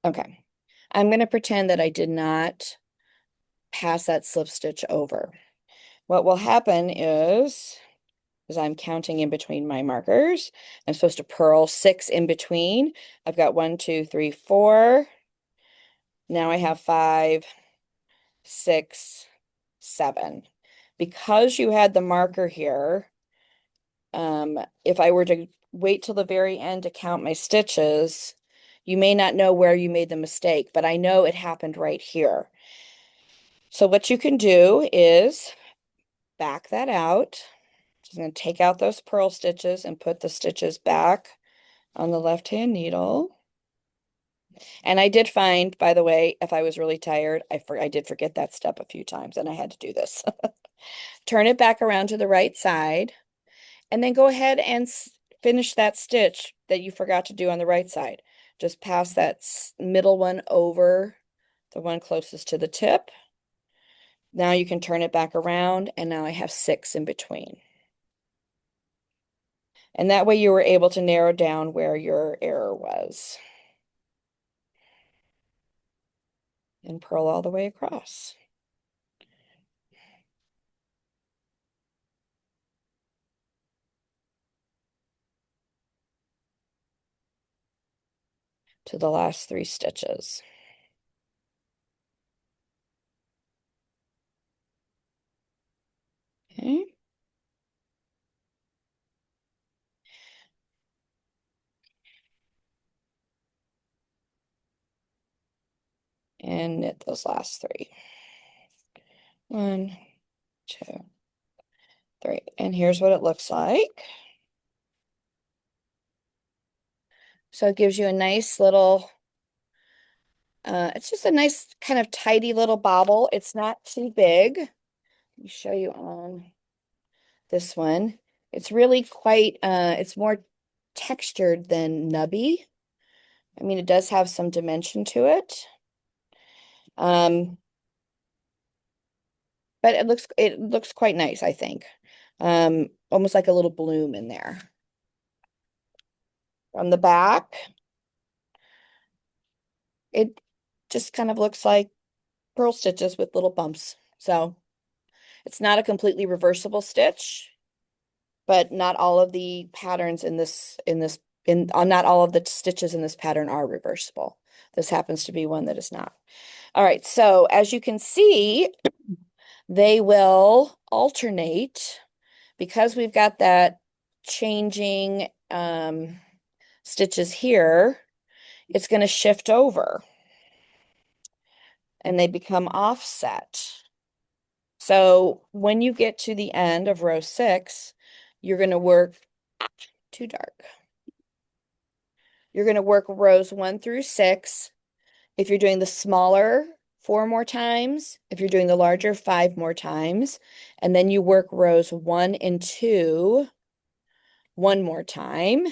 [SPEAKER 1] Okay. I'm going to pretend that I did not pass that slip stitch over. What will happen is, as I'm counting in between my markers, I'm supposed to purl 6 in between. I've got 1, 2, 3, 4. Now I have 5, 6, 7. Because you had the marker here, if I were to wait till the very end to count my stitches, you may not know where you made the mistake, but I know it happened right here. So what you can do is back that out. Just going to take out those purl stitches and put the stitches back on the left-hand needle. And I did find, by the way, if I was really tired, I did forget that step a few times and I had to do this. Turn it back around to the right side and then go ahead and finish that stitch that you forgot to do on the right side. Just pass that middle one over the one closest to the tip. Now you can turn it back around and now I have 6 in between. And that way you were able to narrow down where your error was. And purl all the way across. To the last 3 stitches. Okay. And knit those last 3. 1, 2, 3. And here's what it looks like. So it gives you a nice little, it's just a nice kind of tidy little bobble. It's not too big. Let me show you on this one. It's really quite, it's more textured than nubby. I mean, it does have some dimension to it. But it looks quite nice, I think. Almost like a little bloom in there. From the back, it just kind of looks like purl stitches with little bumps. So it's not a completely reversible stitch, but not all of the patterns not all of the stitches in this pattern are reversible. This happens to be one that is not. All right, so as you can see, they will alternate because we've got that changing stitches here. It's going to shift over and they become offset. So when you get to the end of row 6, you're going to work too dark. You're going to work rows 1 through 6. If you're doing the smaller, 4 more times. If you're doing the larger, 5 more times. And then you work rows 1 and 2 1 more time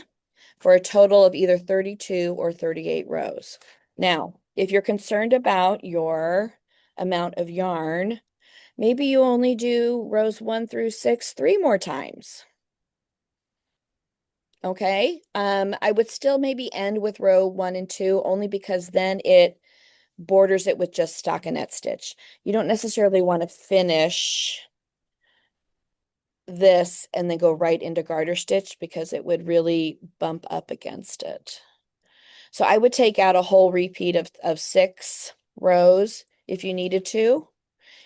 [SPEAKER 1] for a total of either 32 or 38 rows. Now, if you're concerned about your amount of yarn, maybe you only do rows 1 through 6 3 more times. Okay, I would still maybe end with row 1 and 2 only because then it borders it with just stockinette stitch. You don't necessarily want to finish this and then go right into garter stitch because it would really bump up against it. So I would take out a whole repeat of 6 rows if you needed to,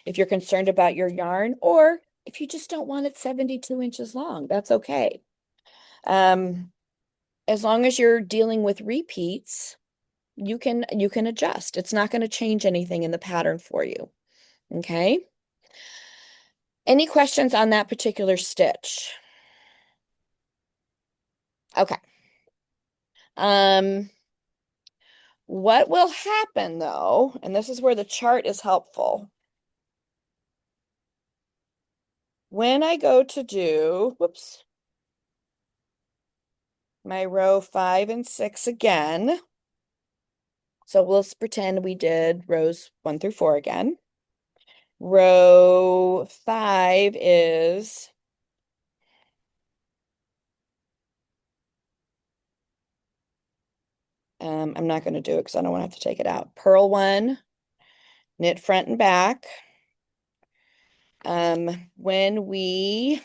[SPEAKER 1] if you're concerned about your yarn, or if you just don't want it 72 inches long, that's okay. Um, as long as you're dealing with repeats, you can adjust. It's not going to change anything in the pattern for you. Okay? Any questions on that particular stitch? Okay. Um, what will happen though, and this is where the chart is helpful. When I go to do, whoops, my row 5 and 6 again. So let's pretend we did rows 1 through 4 again. Row 5 is I'm not going to do it because I don't want to have to take it out. Purl 1, knit front and back. When we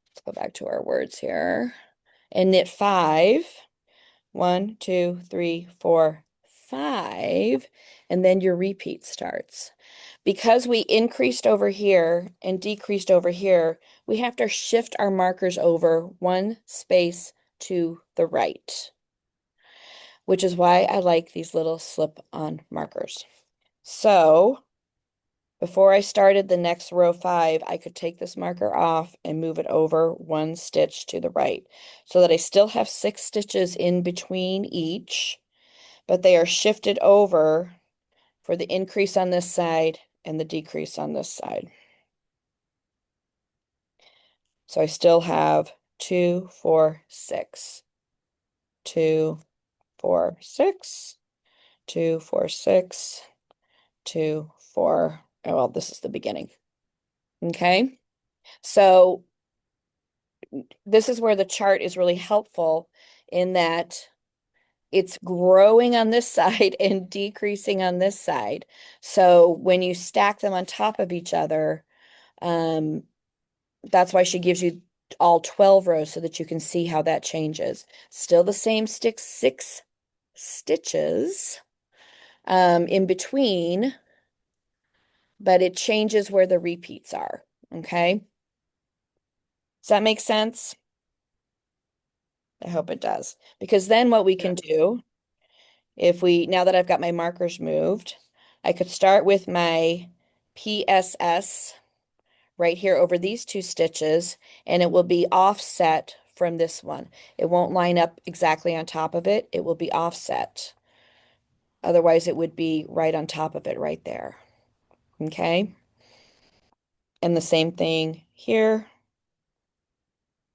[SPEAKER 1] let's go back to our words here and knit 5. 1, 2, 3, 4, 5, and then your repeat starts. Because we increased over here and decreased over here, we have to shift our markers over 1 space to the right, which is why I like these little slip-on markers. So before I started the next row 5, I could take this marker off and move it over 1 stitch to the right so that I still have 6 stitches in between each, but they are shifted over for the increase on this side and the decrease on this side. So I still have 2, 4, 6, 2, 4, 6, 2, 4, 6, 2, 4. Oh, well, this is the beginning. Okay. So this is where the chart is really helpful in that it's growing on this side and decreasing on this side. So when you stack them on top of each other, that's why she gives you all 12 rows so that you can see how that changes. Still the same 6 stitches in between, but it changes where the repeats are. Okay. Does that make sense? I hope it does. Because then what we can do, now that I've got my markers moved, I could start with my PSS right here over these 2 stitches, and it will be offset from this one. It won't line up exactly on top of it. It will be offset. Otherwise, it would be right on top of it right there. Okay? And the same thing here,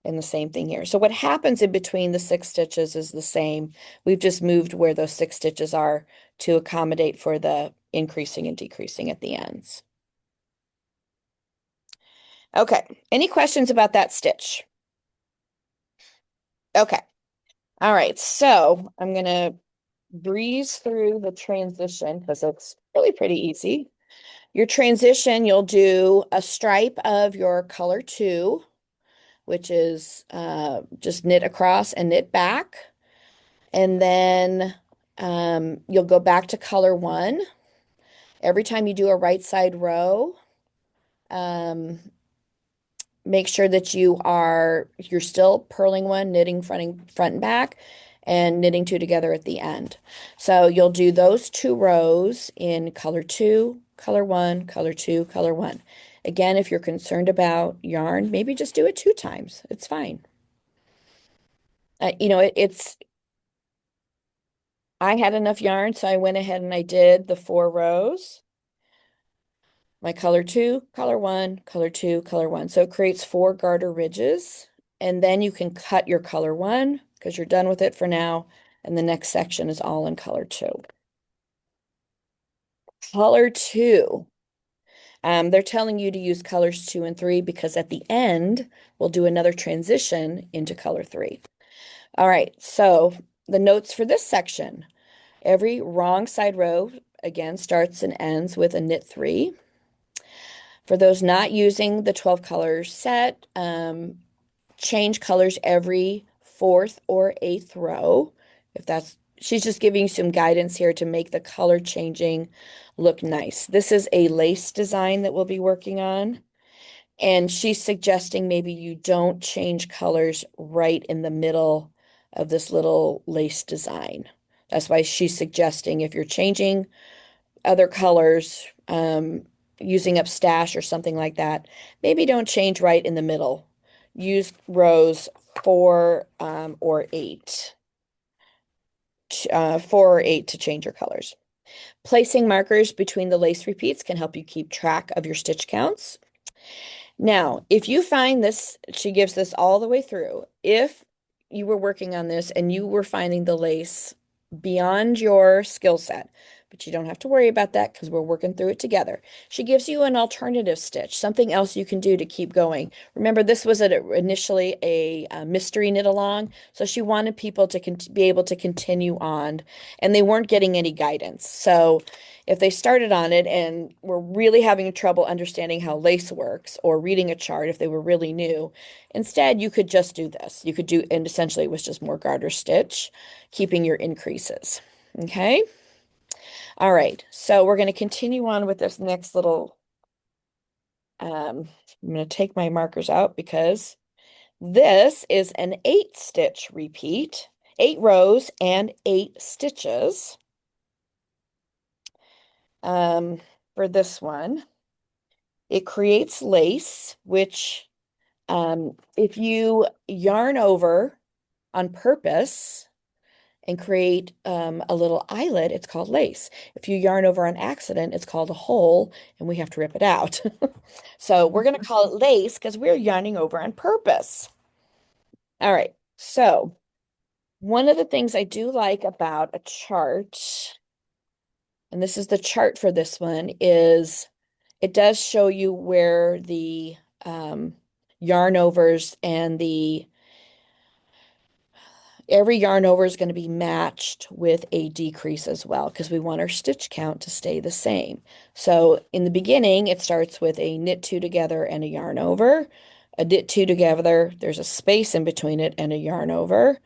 [SPEAKER 1] and the same thing here. So what happens in between the 6 stitches is the same. We've just moved where those 6 stitches are to accommodate for the increasing and decreasing at the ends. Okay, any questions about that stitch? Okay, all right, so I'm gonna breeze through the transition because it's really pretty easy. Your transition, you'll do a stripe of your color 2, which is just knit across and knit back. And then you'll go back to color 1. Every time you do a right side row, um, make sure that you're still purling 1, knitting front and back, and knitting 2 together at the end. So you'll do those 2 rows in color 2, color 1, color 2, color 1. Again, if you're concerned about yarn, maybe just do it 2 times. It's fine. I had enough yarn, so I went ahead and I did the 4 rows. My color 2, color 1, color 2, color 1. So it creates 4 garter ridges. And then you can cut your color 1 because you're done with it for now. And the next section is all in color 2. Color 2. They're telling you to use colors 2 and 3 because at the end, we'll do another transition into color 3. All right, so the notes for this section. Every wrong side row, again, starts and ends with a knit 3. For those not using the 12 colors set, change colors every 4th or 8th row If that's, she's just giving you some guidance here to make the color changing look nice. This is a lace design that we'll be working on. And she's suggesting maybe you don't change colors right in the middle of this little lace design. That's why she's suggesting if you're changing other colors, using up stash or something like that, maybe don't change right in the middle. Use rows 4 or 8, 4 or 8 to change your colors. Placing markers between the lace repeats can help you keep track of your stitch counts. Now, if you find this, she gives this all the way through. If you were working on this and you were finding the lace beyond your skill set, but you don't have to worry about that because we're working through it together. She gives you an alternative stitch, something else you can do to keep going. Remember, this was initially a mystery knit along, so she wanted people to be able to continue on, and they weren't getting any guidance. So if they started on it and were really having trouble understanding how lace works or reading a chart if they were really new, instead you could just do this. You could do, and essentially it was just more garter stitch, keeping your increases. Okay. All right. So we're going to continue on with this next little, I'm going to take my markers out because this is an 8 stitch repeat, 8 rows and 8 stitches. For this one, it creates lace, which if you yarn over on purpose and create a little eyelet, it's called lace. If you yarn over on accident, it's called a hole, and we have to rip it out. So we're going to call it lace because we're yarning over on purpose. All right. So one of the things I do like about a chart, and this is the chart for this one, is it does show you where the yarn overs and the every yarn over is going to be matched with a decrease as well because we want our stitch count to stay the same. So in the beginning, it starts with a knit 2 together and a yarn over, a knit 2 together, there's a space in between it and a yarn over.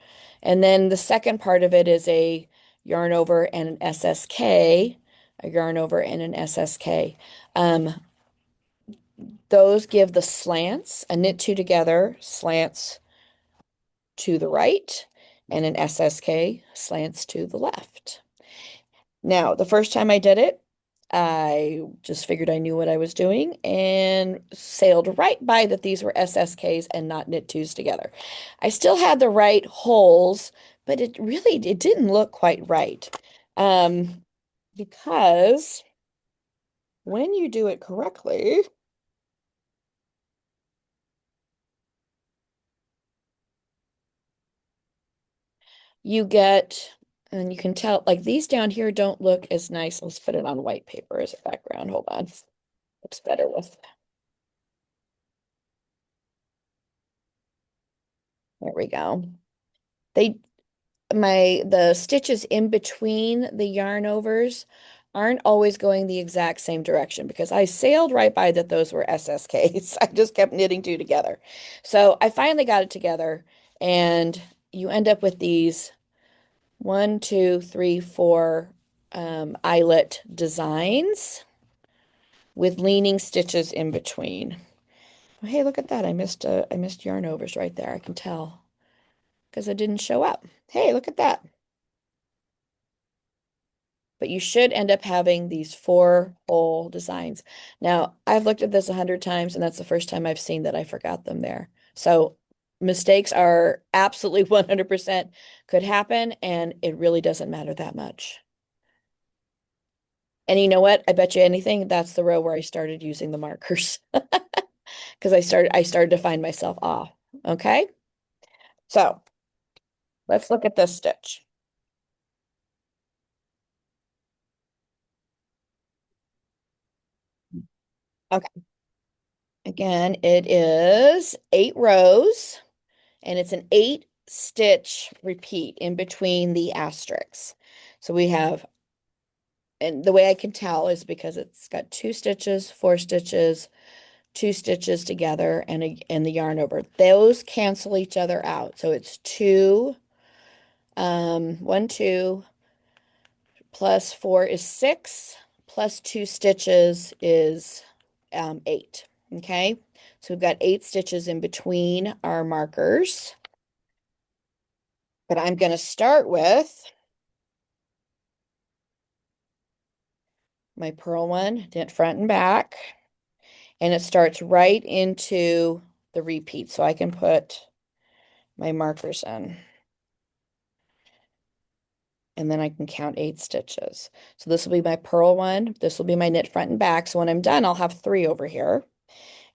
[SPEAKER 1] And then the second part of it is a yarn over and an SSK, a yarn over and an SSK. Those give the slants, a knit 2 together, slants to the right, and an SSK slants to the left. Now, the first time I did it, I just figured I knew what I was doing and sailed right by that these were SSKs and not knit 2s together. I still had the right holes, but it didn't look quite right. Because when you do it correctly, you get, and you can tell, like these down here don't look as nice. Let's put it on white paper as a background. Hold on. Looks better with, there we go. They, the stitches in between the yarn overs aren't always going the exact same direction because I sailed right by that those were SSKs. I just kept knitting 2 together. So I finally got it together and you end up with these 1, 2, 3, 4 eyelet designs with leaning stitches in between. Oh, hey, look at that. I missed yarn overs right there. I can tell because it didn't show up. Hey, look at that. But you should end up having these 4 whole designs. Now, I've looked at this 100 times, and that's the first time I've seen that I forgot them there. So mistakes are absolutely 100% could happen, and it really doesn't matter that much. And you know what? I bet you anything, that's the row where I started using the markers because I started to find myself off. Okay? So let's look at this stitch. Okay. Again, it is 8 rows and it's an 8 stitch repeat in between the asterisks. So we have, and the way I can tell is because it's got 2 stitches, 4 stitches, 2 stitches together and the yarn over. Those cancel each other out. So it's 2 1, 2 plus 4 is 6, plus 2 stitches is 8. Okay, so we've got 8 stitches in between our markers. But I'm going to start with my purl one, knit front and back, and it starts right into the repeat. So I can put my markers in. And then I can count 8 stitches. So this will be my purl one. This will be my knit front and back. So when I'm done, I'll have 3 over here.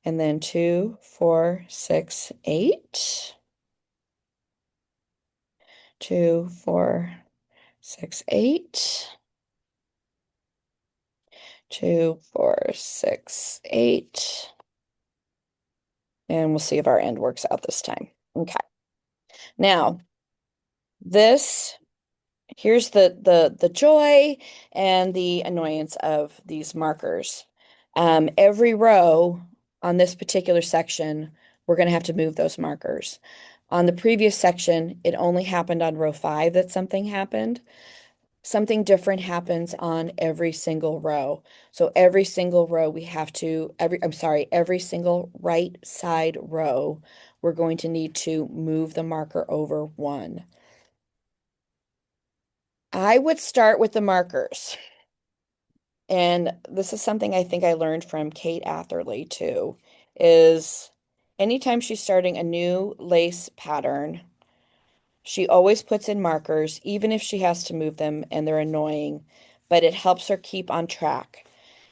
[SPEAKER 1] And then 2, 4, 6, 8. 2, 4, 6, 8. 2, 4, 6, 8. And we'll see if our end works out this time. Okay. Now, this here's the joy and the annoyance of these markers. Every row on this particular section, we're going to have to move those markers. On the previous section, it only happened on row 5 that something happened. Something different happens on every single row. So every single row we have to, every single right side row, we're going to need to move the marker over 1. I would start with the markers. And this is something I think I learned from Kate Atherley too, is anytime she's starting a new lace pattern, she always puts in markers, even if she has to move them and they're annoying, but it helps her keep on track.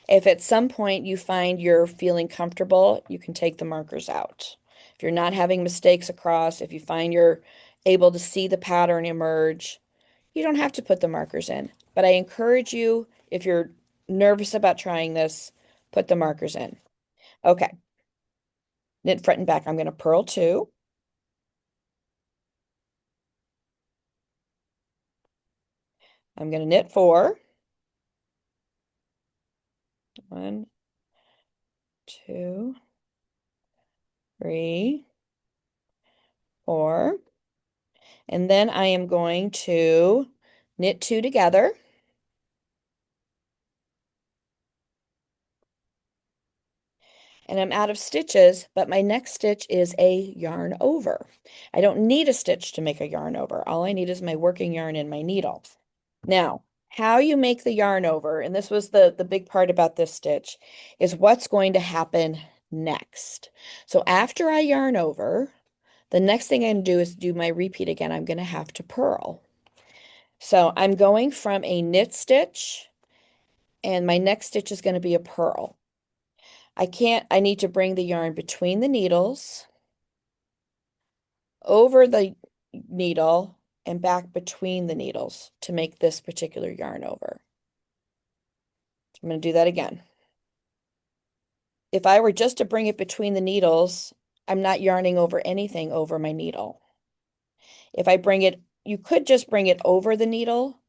[SPEAKER 1] If at some point you find you're feeling comfortable, you can take the markers out. If you're not having mistakes across, if you find you're able to see the pattern emerge, you don't have to put the markers in. But I encourage you, if you're nervous about trying this, put the markers in. Okay, knit front and back. I'm going to purl 2. I'm going to knit 4. 1, 2, 3, 4. And then I am going to knit 2 together. And I'm out of stitches, but my next stitch is a yarn over. I don't need a stitch to make a yarn over. All I need is my working yarn and my needle. Now, how you make the yarn over, and this was the big part about this stitch, is what's going to happen next. So after I yarn over, the next thing I'm going to do is do my repeat again. I'm going to have to purl. So I'm going from a knit stitch, and my next stitch is going to be a purl. I need to bring the yarn between the needles, over the needle, and back between the needles to make this particular yarn over. I'm going to do that again. If I were just to bring it between the needles, I'm not yarning over anything over my needle. If I bring it, you could just bring it over the needle,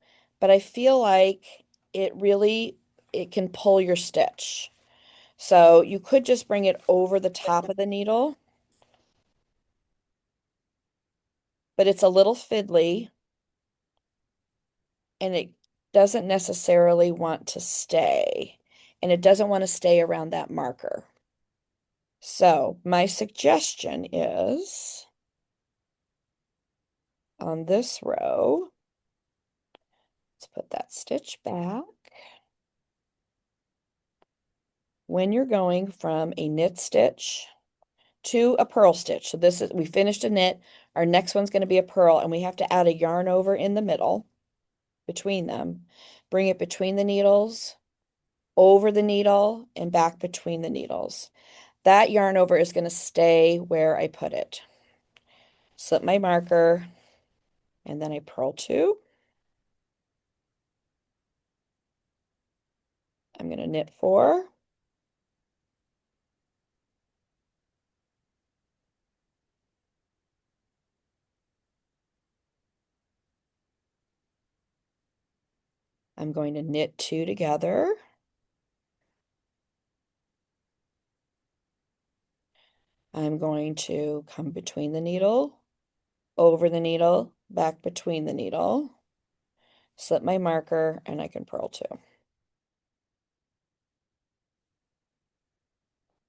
[SPEAKER 1] but I feel like it can pull your stitch. So you could just bring it over the top of the needle, but it's a little fiddly and it doesn't necessarily want to stay. And it doesn't want to stay around that marker. So my suggestion is on this row, let's put that stitch back. When you're going from a knit stitch to a purl stitch, so we finished a knit, our next one's going to be a purl, and we have to add a yarn over in the middle between them. Bring it between the needles, over the needle, and back between the needles. That yarn over is going to stay where I put it. Slip my marker, and then I purl 2. I'm going to knit 4. I'm going to knit 2 together. I'm going to come between the needle, over the needle, back between the needle, slip my marker, and I can purl 2.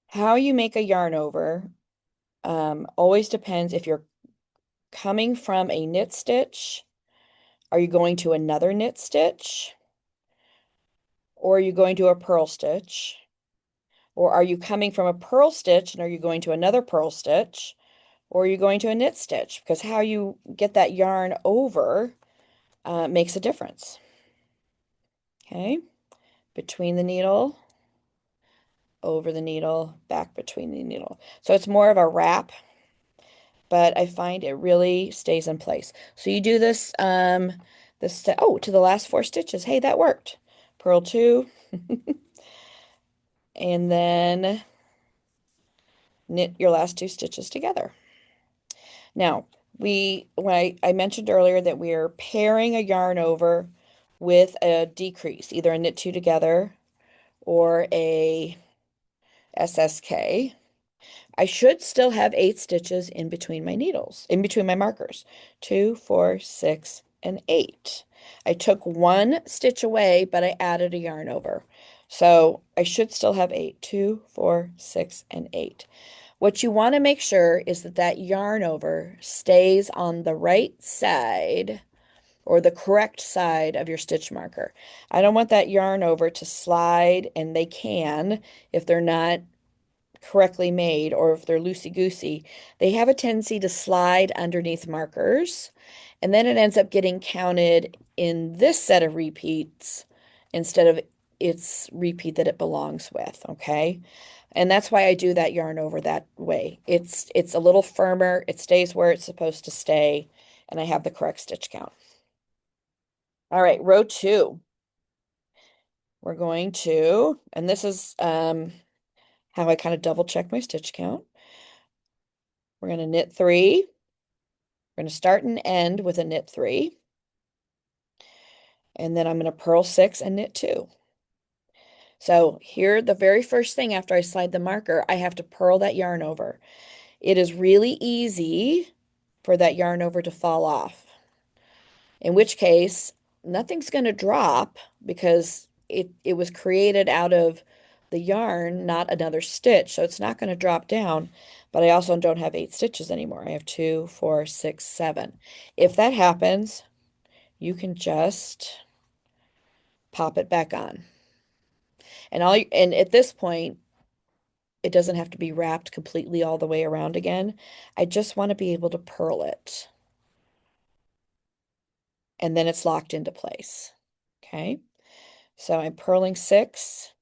[SPEAKER 1] How you make a yarn over always depends if you're coming from a knit stitch, are you going to another knit stitch, or are you going to a purl stitch, or are you coming from a purl stitch and are you going to another purl stitch, or are you going to a knit stitch? Because how you get that yarn over makes a difference. Okay, between the needle, over the needle, back between the needle. So it's more of a wrap, but I find it really stays in place. So you do this, to the last 4 stitches. Hey, that worked. Purl 2, and then knit your last 2 stitches together. Now, when I mentioned earlier that we are pairing a yarn over with a decrease, either a knit 2 together or a SSK. I should still have 8 stitches in between my needles, in between my markers. 2, 4, 6, and 8. I took 1 stitch away, but I added a yarn over. So I should still have 8. 2, 4, 6, and 8. What you want to make sure is that that yarn over stays on the right side or the correct side of your stitch marker. I don't want that yarn over to slide, and they can if they're not correctly made or if they're loosey-goosey. They have a tendency to slide underneath markers, and then it ends up getting counted in this set of repeats instead of its repeat that it belongs with, okay? And that's why I do that yarn over that way. It's a little firmer, it stays where it's supposed to stay, and I have the correct stitch count. All right, row 2. We're going to, and this is how I kind of double check my stitch count. We're going to knit 3. We're going to start and end with a knit 3. And then I'm going to purl 6 and knit 2. So here, the very first thing after I slide the marker, I have to purl that yarn over. It is really easy for that yarn over to fall off, in which case nothing's going to drop because it was created out of the yarn, not another stitch. So it's not going to drop down, but I also don't have 8 stitches anymore. I have 2, 4, 6, 7. If that happens, you can just pop it back on. And at this point, it doesn't have to be wrapped completely all the way around again. I just want to be able to purl it. And then it's locked into place. Okay. So I'm purling 6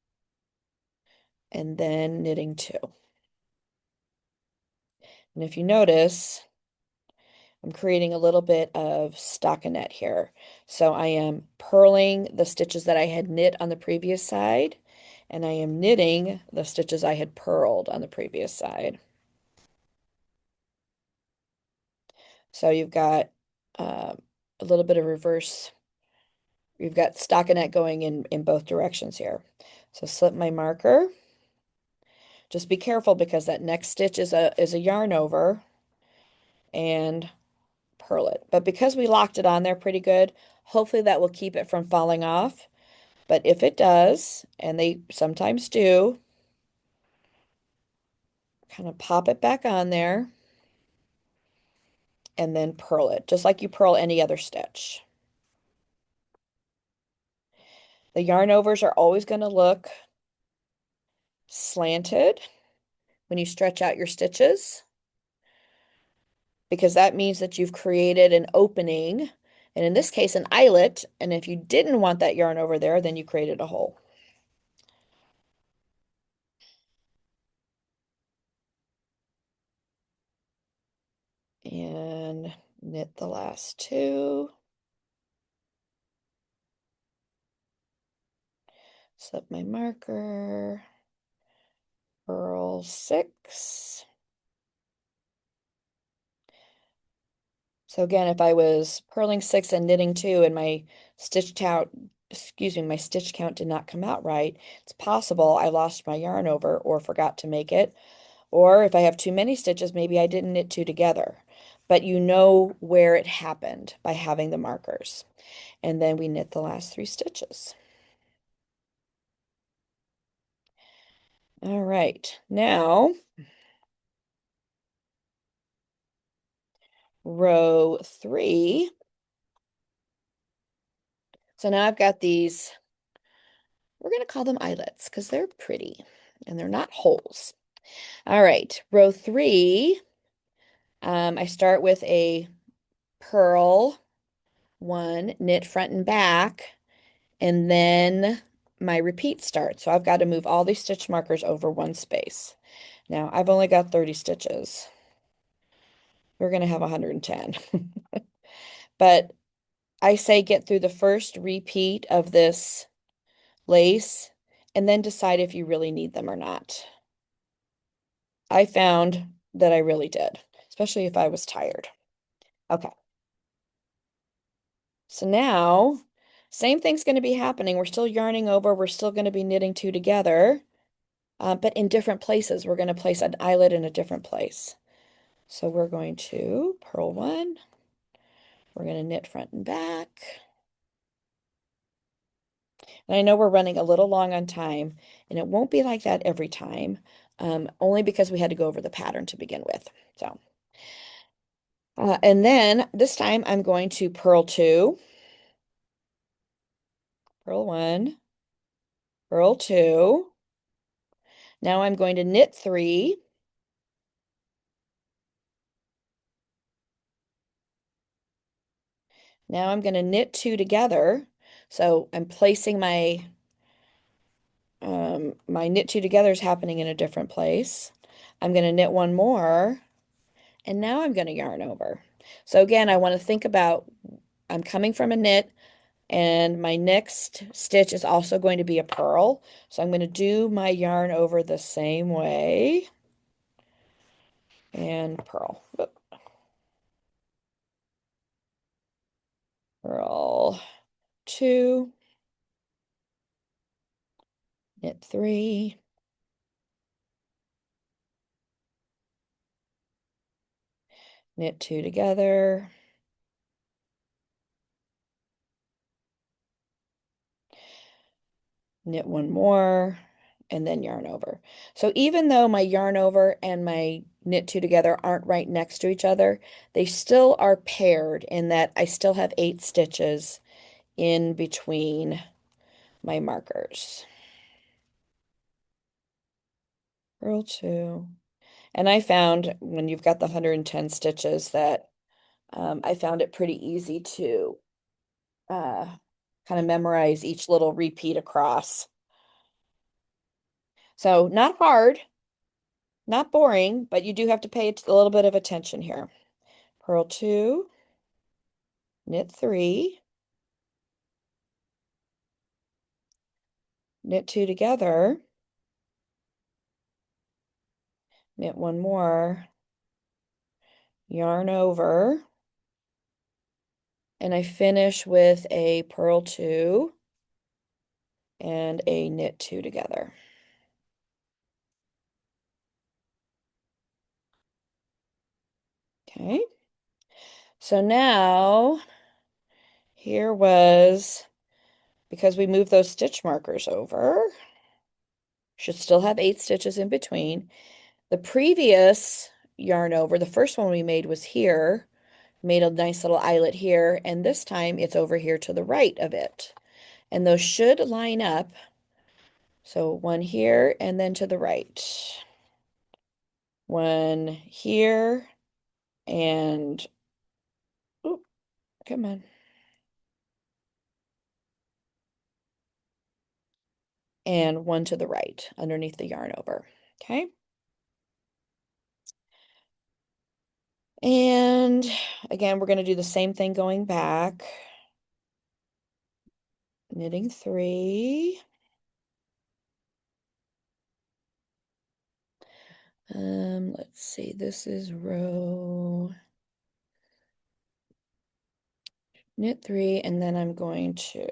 [SPEAKER 1] and then knitting 2. And if you notice, I'm creating a little bit of stockinette here. So I am purling the stitches that I had knit on the previous side, and I am knitting the stitches I had purled on the previous side. So you've got a little bit of reverse. You've got stockinette going in both directions here. So slip my marker. Just be careful because that next stitch is a yarn over, and purl it. But because we locked it on there pretty good, hopefully that will keep it from falling off. But if it does, and they sometimes do, kind of pop it back on there and then purl it, just like you purl any other stitch. The yarn overs are always going to look slanted when you stretch out your stitches, because that means that you've created an opening, and in this case, an eyelet. And if you didn't want that yarn over there, then you created a hole. And knit the last 2. Slip my marker, purl 6. So again, if I was purling 6 and knitting 2 and my stitch count, my stitch count did not come out right, it's possible I lost my yarn over or forgot to make it. Or if I have too many stitches, maybe I didn't knit 2 together. but you know where it happened by having the markers. And then we knit the last 3 stitches. All right, now row 3. So now I've got these, we're going to call them eyelets because they're pretty and they're not holes. All right, row 3, I start with a purl 1, knit front and back, and then my repeat starts. So I've got to move all these stitch markers over 1 space. Now I've only got 30 stitches. We're going to have 110. But I say get through the first repeat of this lace and then decide if you really need them or not. I found that I really did, especially if I was tired. Okay. So now, same thing's going to be happening. We're still yarning over. We're still going to be knitting 2 together, but in different places. We're going to place an eyelet in a different place. So we're going to purl 1. We're going to knit front and back. And I know we're running a little long on time, and it won't be like that every time, only because we had to go over the pattern to begin with. So, and then this time I'm going to purl 2, purl 1, purl 2. Now I'm going to knit 3. Now I'm going to knit 2 together. So I'm placing my knit 2 together is happening in a different place. I'm going to knit 1 more, and now I'm going to yarn over. So again, I want to think about I'm coming from a knit, and my next stitch is also going to be a purl. So I'm going to do my yarn over the same way and purl. Whoop. Purl 2, knit 3, knit 2 together, knit 1 more, and then yarn over. So even though my yarn over and my knit 2 together aren't right next to each other, they still are paired in that I still have 8 stitches in between my markers. Purl 2. And I found when you've got the 110 stitches that I found it pretty easy to uh, kind of memorize each little repeat across. So not hard, not boring, but you do have to pay a little bit of attention here. Purl 2, knit 3, knit 2 together, knit 1 more, yarn over, and I finish with a purl 2 and a knit 2 together. Okay. So now here was, because we moved those stitch markers over, should still have 8 stitches in between. The previous yarn over, the first one we made was here, made a nice little eyelet here, and this time it's over here to the right of it. And those should line up. So one here and then to the right. One here and, oh, come on. And one to the right underneath the yarn over. Okay. And again, we're going to do the same thing going back. Knitting 3. Let's see, this is row, knit 3, and then I'm going to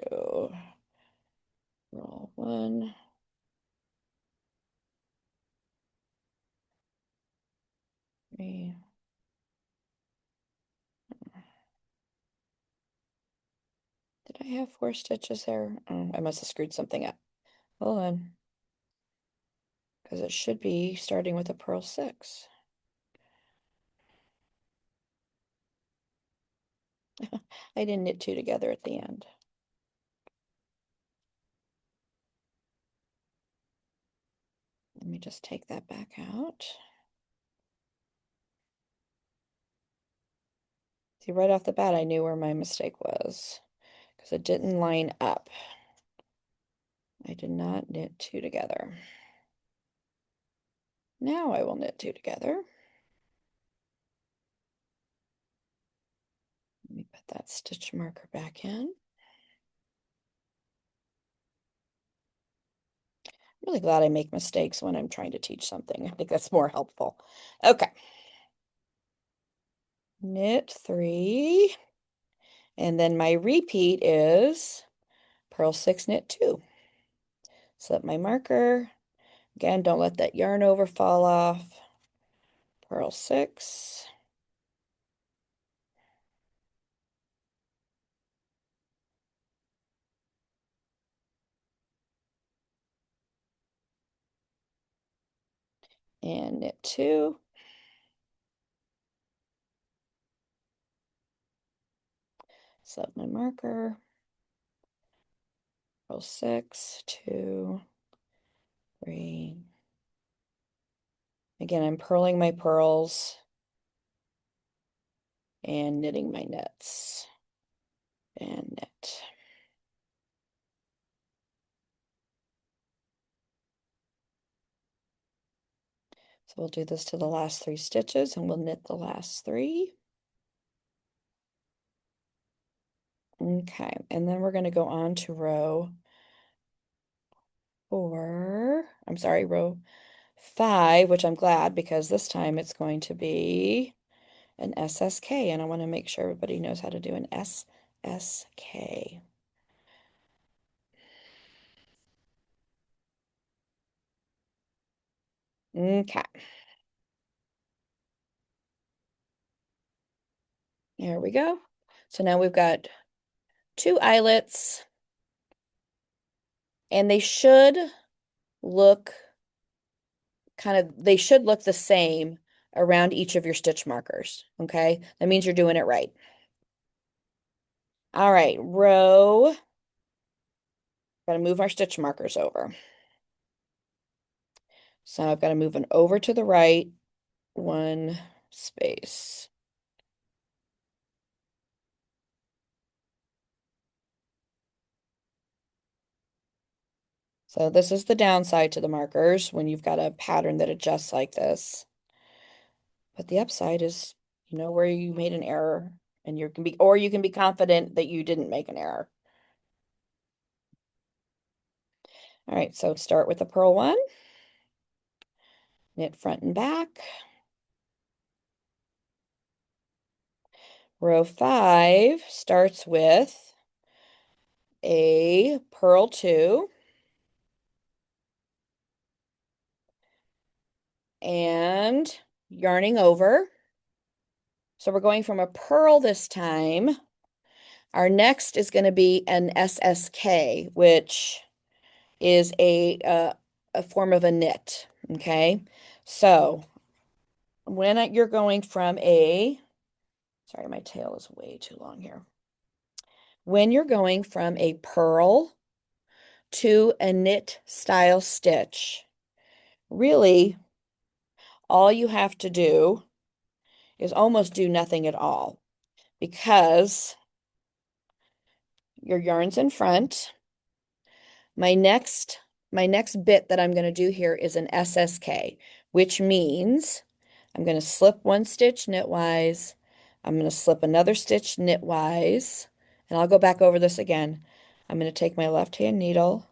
[SPEAKER 1] roll 1, 3, Did I have 4 stitches there? Oh, I must have screwed something up. Hold on. Because it should be starting with a purl 6. I didn't knit 2 together at the end. Let me just take that back out. See, right off the bat, I knew where my mistake was because it didn't line up. I did not knit 2 together. Now I will knit 2 together. Let me put that stitch marker back in. I'm really glad I make mistakes when I'm trying to teach something. I think that's more helpful. Okay. Knit 3. And then my repeat is purl 6, knit 2. Slip my marker. Again, don't let that yarn over fall off. Purl 6. And knit 2. Slip my marker. Purl 6, 2, 3. Again, I'm purling my purls and knitting my knits. And knit. So we'll do this to the last 3 stitches and we'll knit the last 3. Okay, and then we're going to go on to row 4. I'm sorry, row 5, which I'm glad because this time it's going to be an SSK, and I want to make sure everybody knows how to do an SSK. Okay. There we go. So now we've got 2 eyelets, and they should look they should look the same around each of your stitch markers. Okay, that means you're doing it right. All right, got to move our stitch markers over. So I've got to move them over to the right 1 space. So this is the downside to the markers when you've got a pattern that adjusts like this. But the upside is, you know, where you made an error and you can be confident that you didn't make an error. All right, so start with the purl 1, knit front and back. Row 5 starts with a purl 2 and yarning over. So we're going from a purl this time. Our next is going to be an SSK, which is a form of a knit. Okay, so when you're going from sorry, my tail is way too long here. When you're going from a purl to a knit style stitch, really all you have to do is almost do nothing at all because your yarn's in front. My next bit that I'm going to do here is an SSK, which means I'm going to slip 1 stitch knitwise. I'm going to slip another stitch knitwise, and I'll go back over this again. I'm going to take my left hand needle,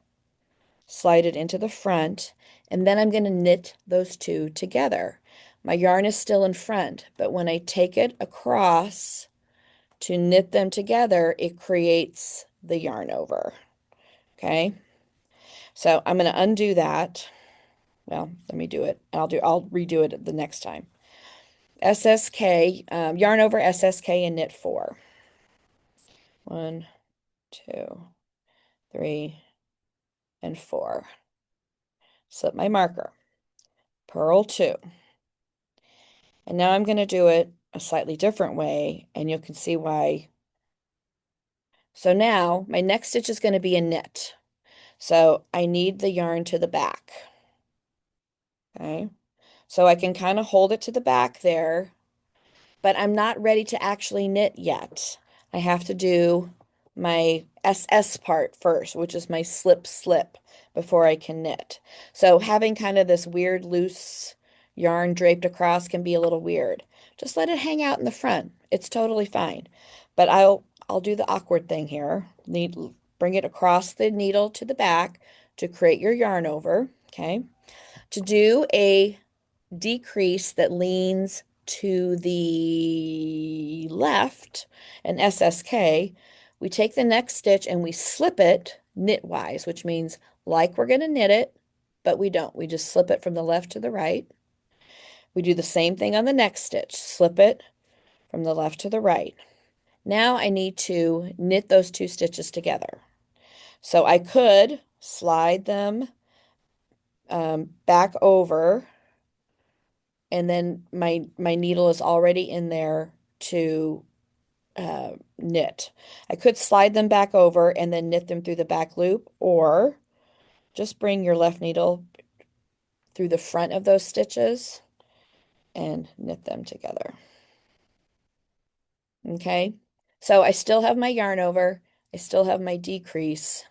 [SPEAKER 1] slide it into the front, and then I'm going to knit those 2 together. My yarn is still in front, but when I take it across to knit them together, it creates the yarn over. Okay? So I'm going to undo that. Well, let me do it. I'll redo it the next time. SSK, yarn over SSK and knit 4. 1, 2, 3, and 4. Slip my marker. Purl 2. And now I'm going to do it a slightly different way, and you can see why. So now my next stitch is going to be a knit. So I need the yarn to the back. Okay. So I can kind of hold it to the back there, but I'm not ready to actually knit yet. I have to do my SS part first, which is my slip before I can knit. So having kind of this weird loose yarn draped across can be a little weird. Just let it hang out in the front. It's totally fine. But I'll do the awkward thing here. Bring it across the needle to the back to create your yarn over, okay? To do a decrease that leans to the left, an SSK, we take the next stitch and we slip it knitwise, which means like we're going to knit it, but we don't. We just slip it from the left to the right. We do the same thing on the next stitch, slip it from the left to the right. Now I need to knit those two stitches together. So I could slide them back over, and then my needle is already in there to knit. I could slide them back over and then knit them through the back loop, or just bring your left needle through the front of those stitches and knit them together. Okay, so I still have my yarn over, I still have my decrease.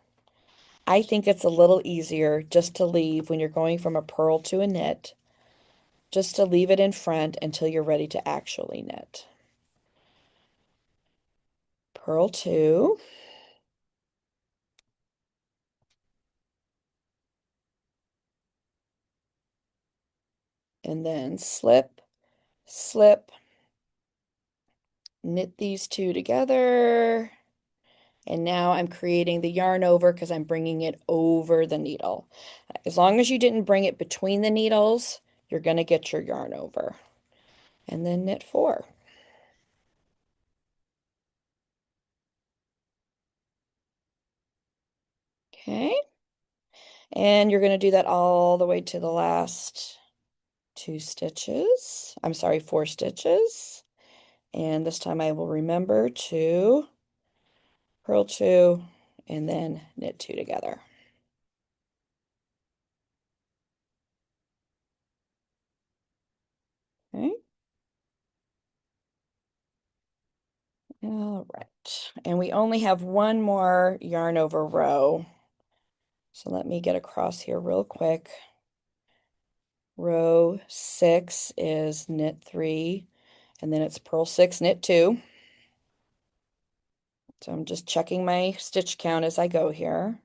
[SPEAKER 1] I think it's a little easier just to leave when you're going from a purl to a knit, just to leave it in front until you're ready to actually knit. Purl 2. And then slip, slip, knit these two together. And now I'm creating the yarn over because I'm bringing it over the needle. As long as you didn't bring it between the needles, you're going to get your yarn over. And then knit 4. Okay. And you're going to do that all the way to the last 2 stitches. I'm sorry, 4 stitches. And this time I will remember to purl 2 and then knit 2 together. Okay. All right. And we only have one more yarn over row. So let me get across here real quick. Row 6 is knit 3, and then it's purl 6, knit 2. So I'm just checking my stitch count as I go here.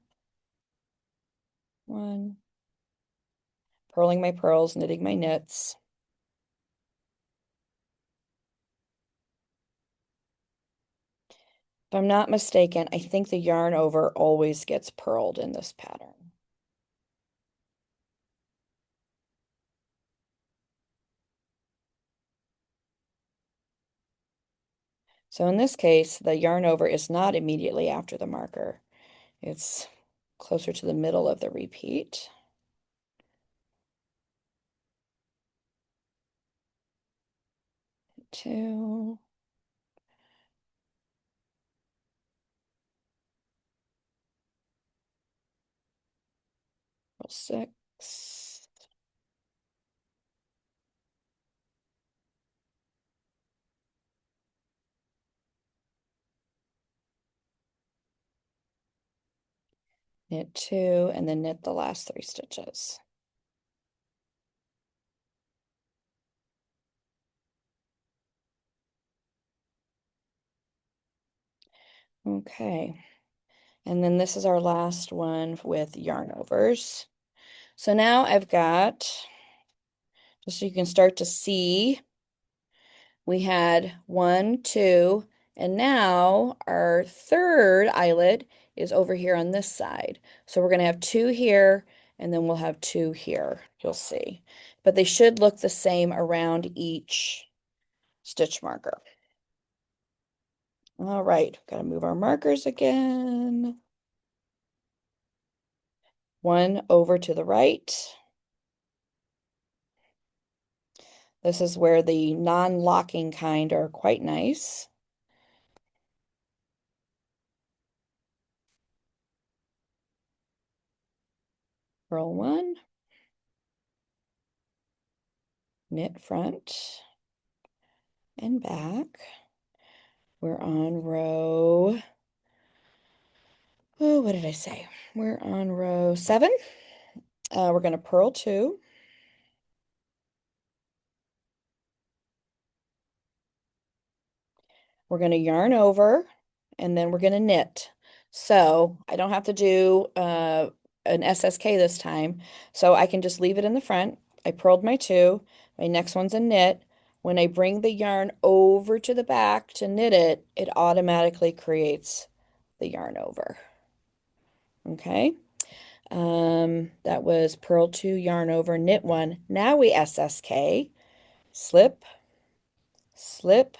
[SPEAKER 1] 1, purling my purls, knitting my knits. If I'm not mistaken, I think the yarn over always gets purled in this pattern. So in this case, the yarn over is not immediately after the marker. It's closer to the middle of the repeat. 2. Purl 6. Knit 2, and then knit the last 3 stitches. Okay, and then this is our last one with yarn overs. So now I've got, just so you can start to see, we had 1, 2, and now our third eyelet is over here on this side. So we're going to have 2 here, and then we'll have 2 here, you'll see. But they should look the same around each stitch marker. All right, gotta move our markers again. One over to the right. This is where the non-locking kind are quite nice. Purl one, knit front and back. We're on row, oh, what did I say? We're on row 7. We're going to purl 2. We're going to yarn over, and then we're going to knit. So I don't have to do an SSK this time. So I can just leave it in the front. I purled my 2. My next one's a knit. When I bring the yarn over to the back to knit it, it automatically creates the yarn over. Okay. That was purl 2, yarn over, knit 1. Now we SSK, slip, slip,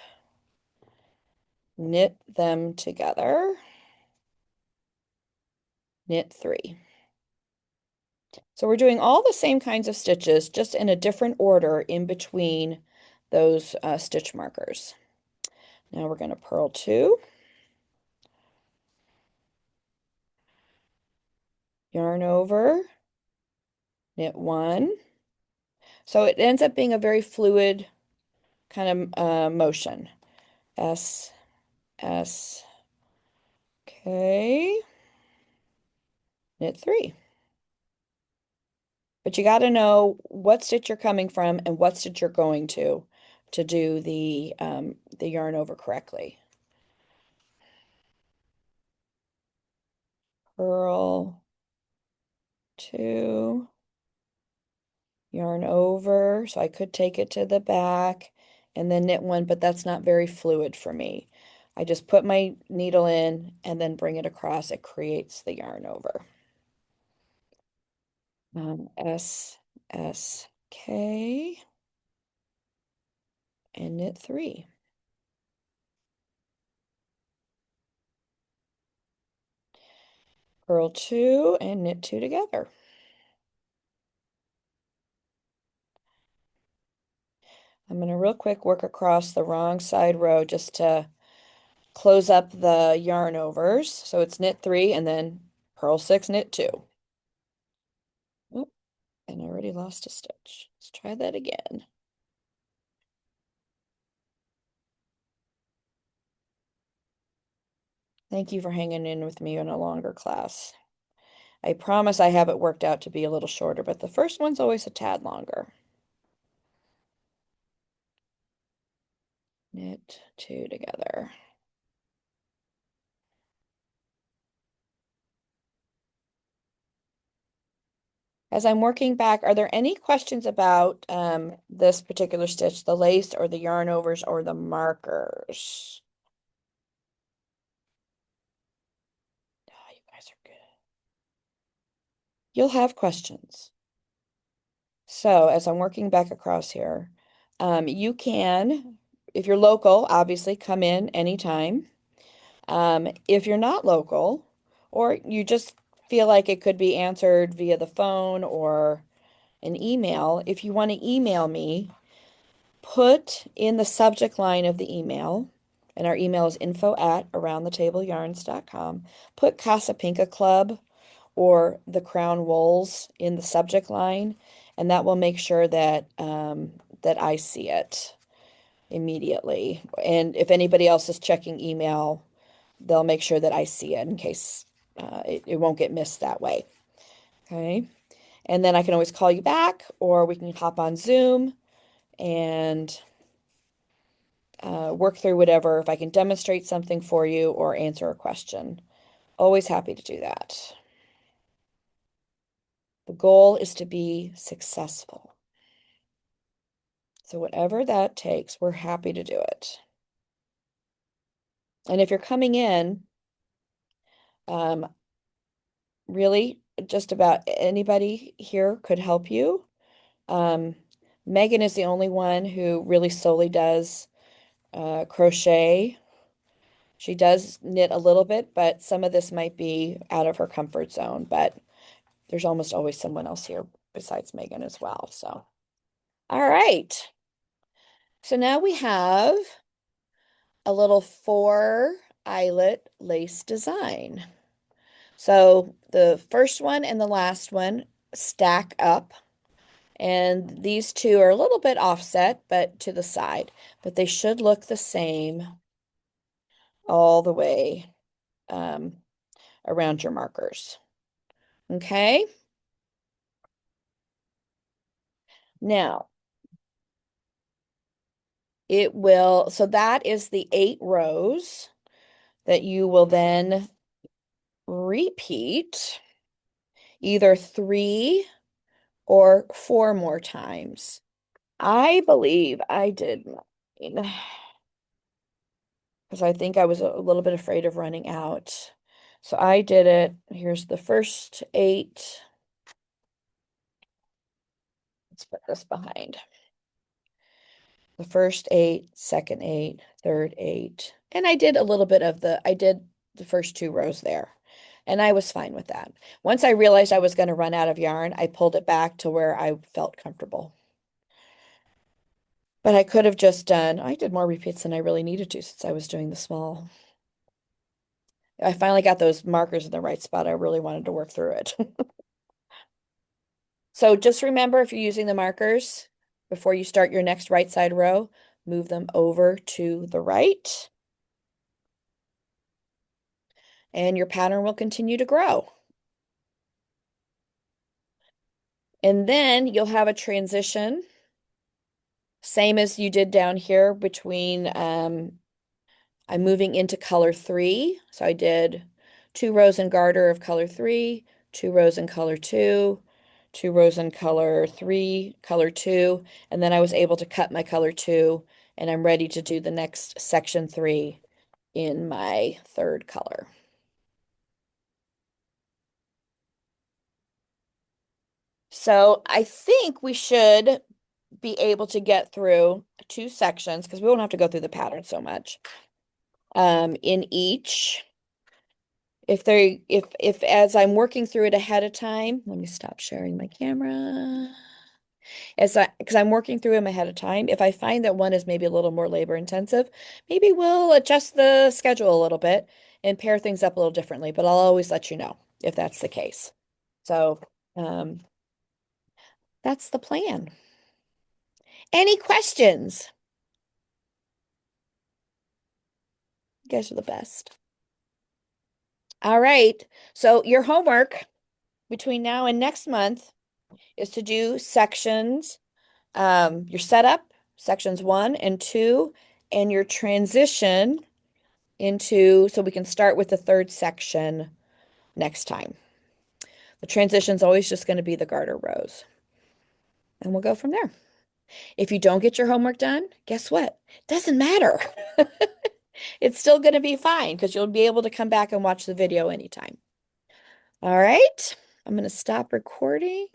[SPEAKER 1] knit them together, knit 3. So we're doing all the same kinds of stitches, just in a different order in between those stitch markers. Now we're going to purl 2, yarn over, knit 1. So it ends up being a very fluid kind of motion. S, S, K, knit 3. But you got to know what stitch you're coming from and what stitch you're going to do the yarn over correctly. Purl 2, yarn over, so I could take it to the back and then knit 1, but that's not very fluid for me. I just put my needle in and then bring it across. It creates the yarn over. S, S, K, and knit 3. Purl 2 and knit 2 together. I'm going to real quick work across the wrong side row just to close up the yarn overs. So it's knit 3 and then purl 6, knit 2. Oop, and I already lost a stitch. Let's try that again. Thank you for hanging in with me in a longer class. I promise I have it worked out to be a little shorter, but the first one's always a tad longer. Knit 2 together. As I'm working back, are there any questions about this particular stitch, the lace or the yarn overs or the markers? Oh, you guys are good. You'll have questions. So as I'm working back across here, you can, if you're local, obviously come in anytime. If you're not local, or you just feel like it could be answered via the phone or an email, if you want to email me, put in the subject line of the email, and our email is info@aroundthetableyarns.com. Put Casa Pinka Club or the Crown Wools in the subject line, and that will make sure that that I see it immediately. And if anybody else is checking email, they'll make sure that I see it in case it won't get missed that way. Okay. And then I can always call you back, or we can hop on Zoom and work through whatever, if I can demonstrate something for you or answer a question. Always happy to do that. The goal is to be successful. So whatever that takes, we're happy to do it. And if you're coming in, um, really just about anybody here could help you. Megan is the only one who really solely does crochet She does knit a little bit, but some of this might be out of her comfort zone, but there's almost always someone else here besides Megan as well. So, all right. So now we have a little 4 eyelet lace design. So the first one and the last one stack up, and these two are a little bit offset, but to the side, but they should look the same all the way um, around your markers. Okay. Now it will, so that is the 8 rows that you will then repeat either 3 or 4 more times. I believe I did mine because I think I was a little bit afraid of running out. So I did it. Here's the first 8. Let's put this behind. The first 8, second 8, third 8. And I did a little bit of I did the first 2 rows there. And I was fine with that. Once I realized I was going to run out of yarn, I pulled it back to where I felt comfortable. But I could have just done, I did more repeats than I really needed to since I was doing the small. I finally got those markers in the right spot. I really wanted to work through it. So just remember, if you're using the markers before you start your next right side row, move them over to the right, and your pattern will continue to grow. And then you'll have a transition, same as you did down here between, I'm moving into color 3. So I did 2 rows in garter of color 3, 2 rows in color 2, 2 rows in color 3, color 2, and then I was able to cut my color 2, and I'm ready to do the next section 3 in my 3rd color. So I think we should be able to get through 2 sections because we won't have to go through the pattern so much in each. If as I'm working through it ahead of time, let me stop sharing my camera. Because I'm working through them ahead of time, if I find that one is maybe a little more labor intensive, maybe we'll adjust the schedule a little bit and pair things up a little differently, but I'll always let you know if that's the case. So, um, that's the plan. Any questions? You guys are the best. All right. So your homework between now and next month is to do sections, your setup, sections 1 and 2, and your transition into, so we can start with the 3rd section next time. The transition is always just going to be the garter rows. And we'll go from there. If you don't get your homework done, guess what? Doesn't matter. It's still going to be fine because you'll be able to come back and watch the video anytime. All right. I'm going to stop recording.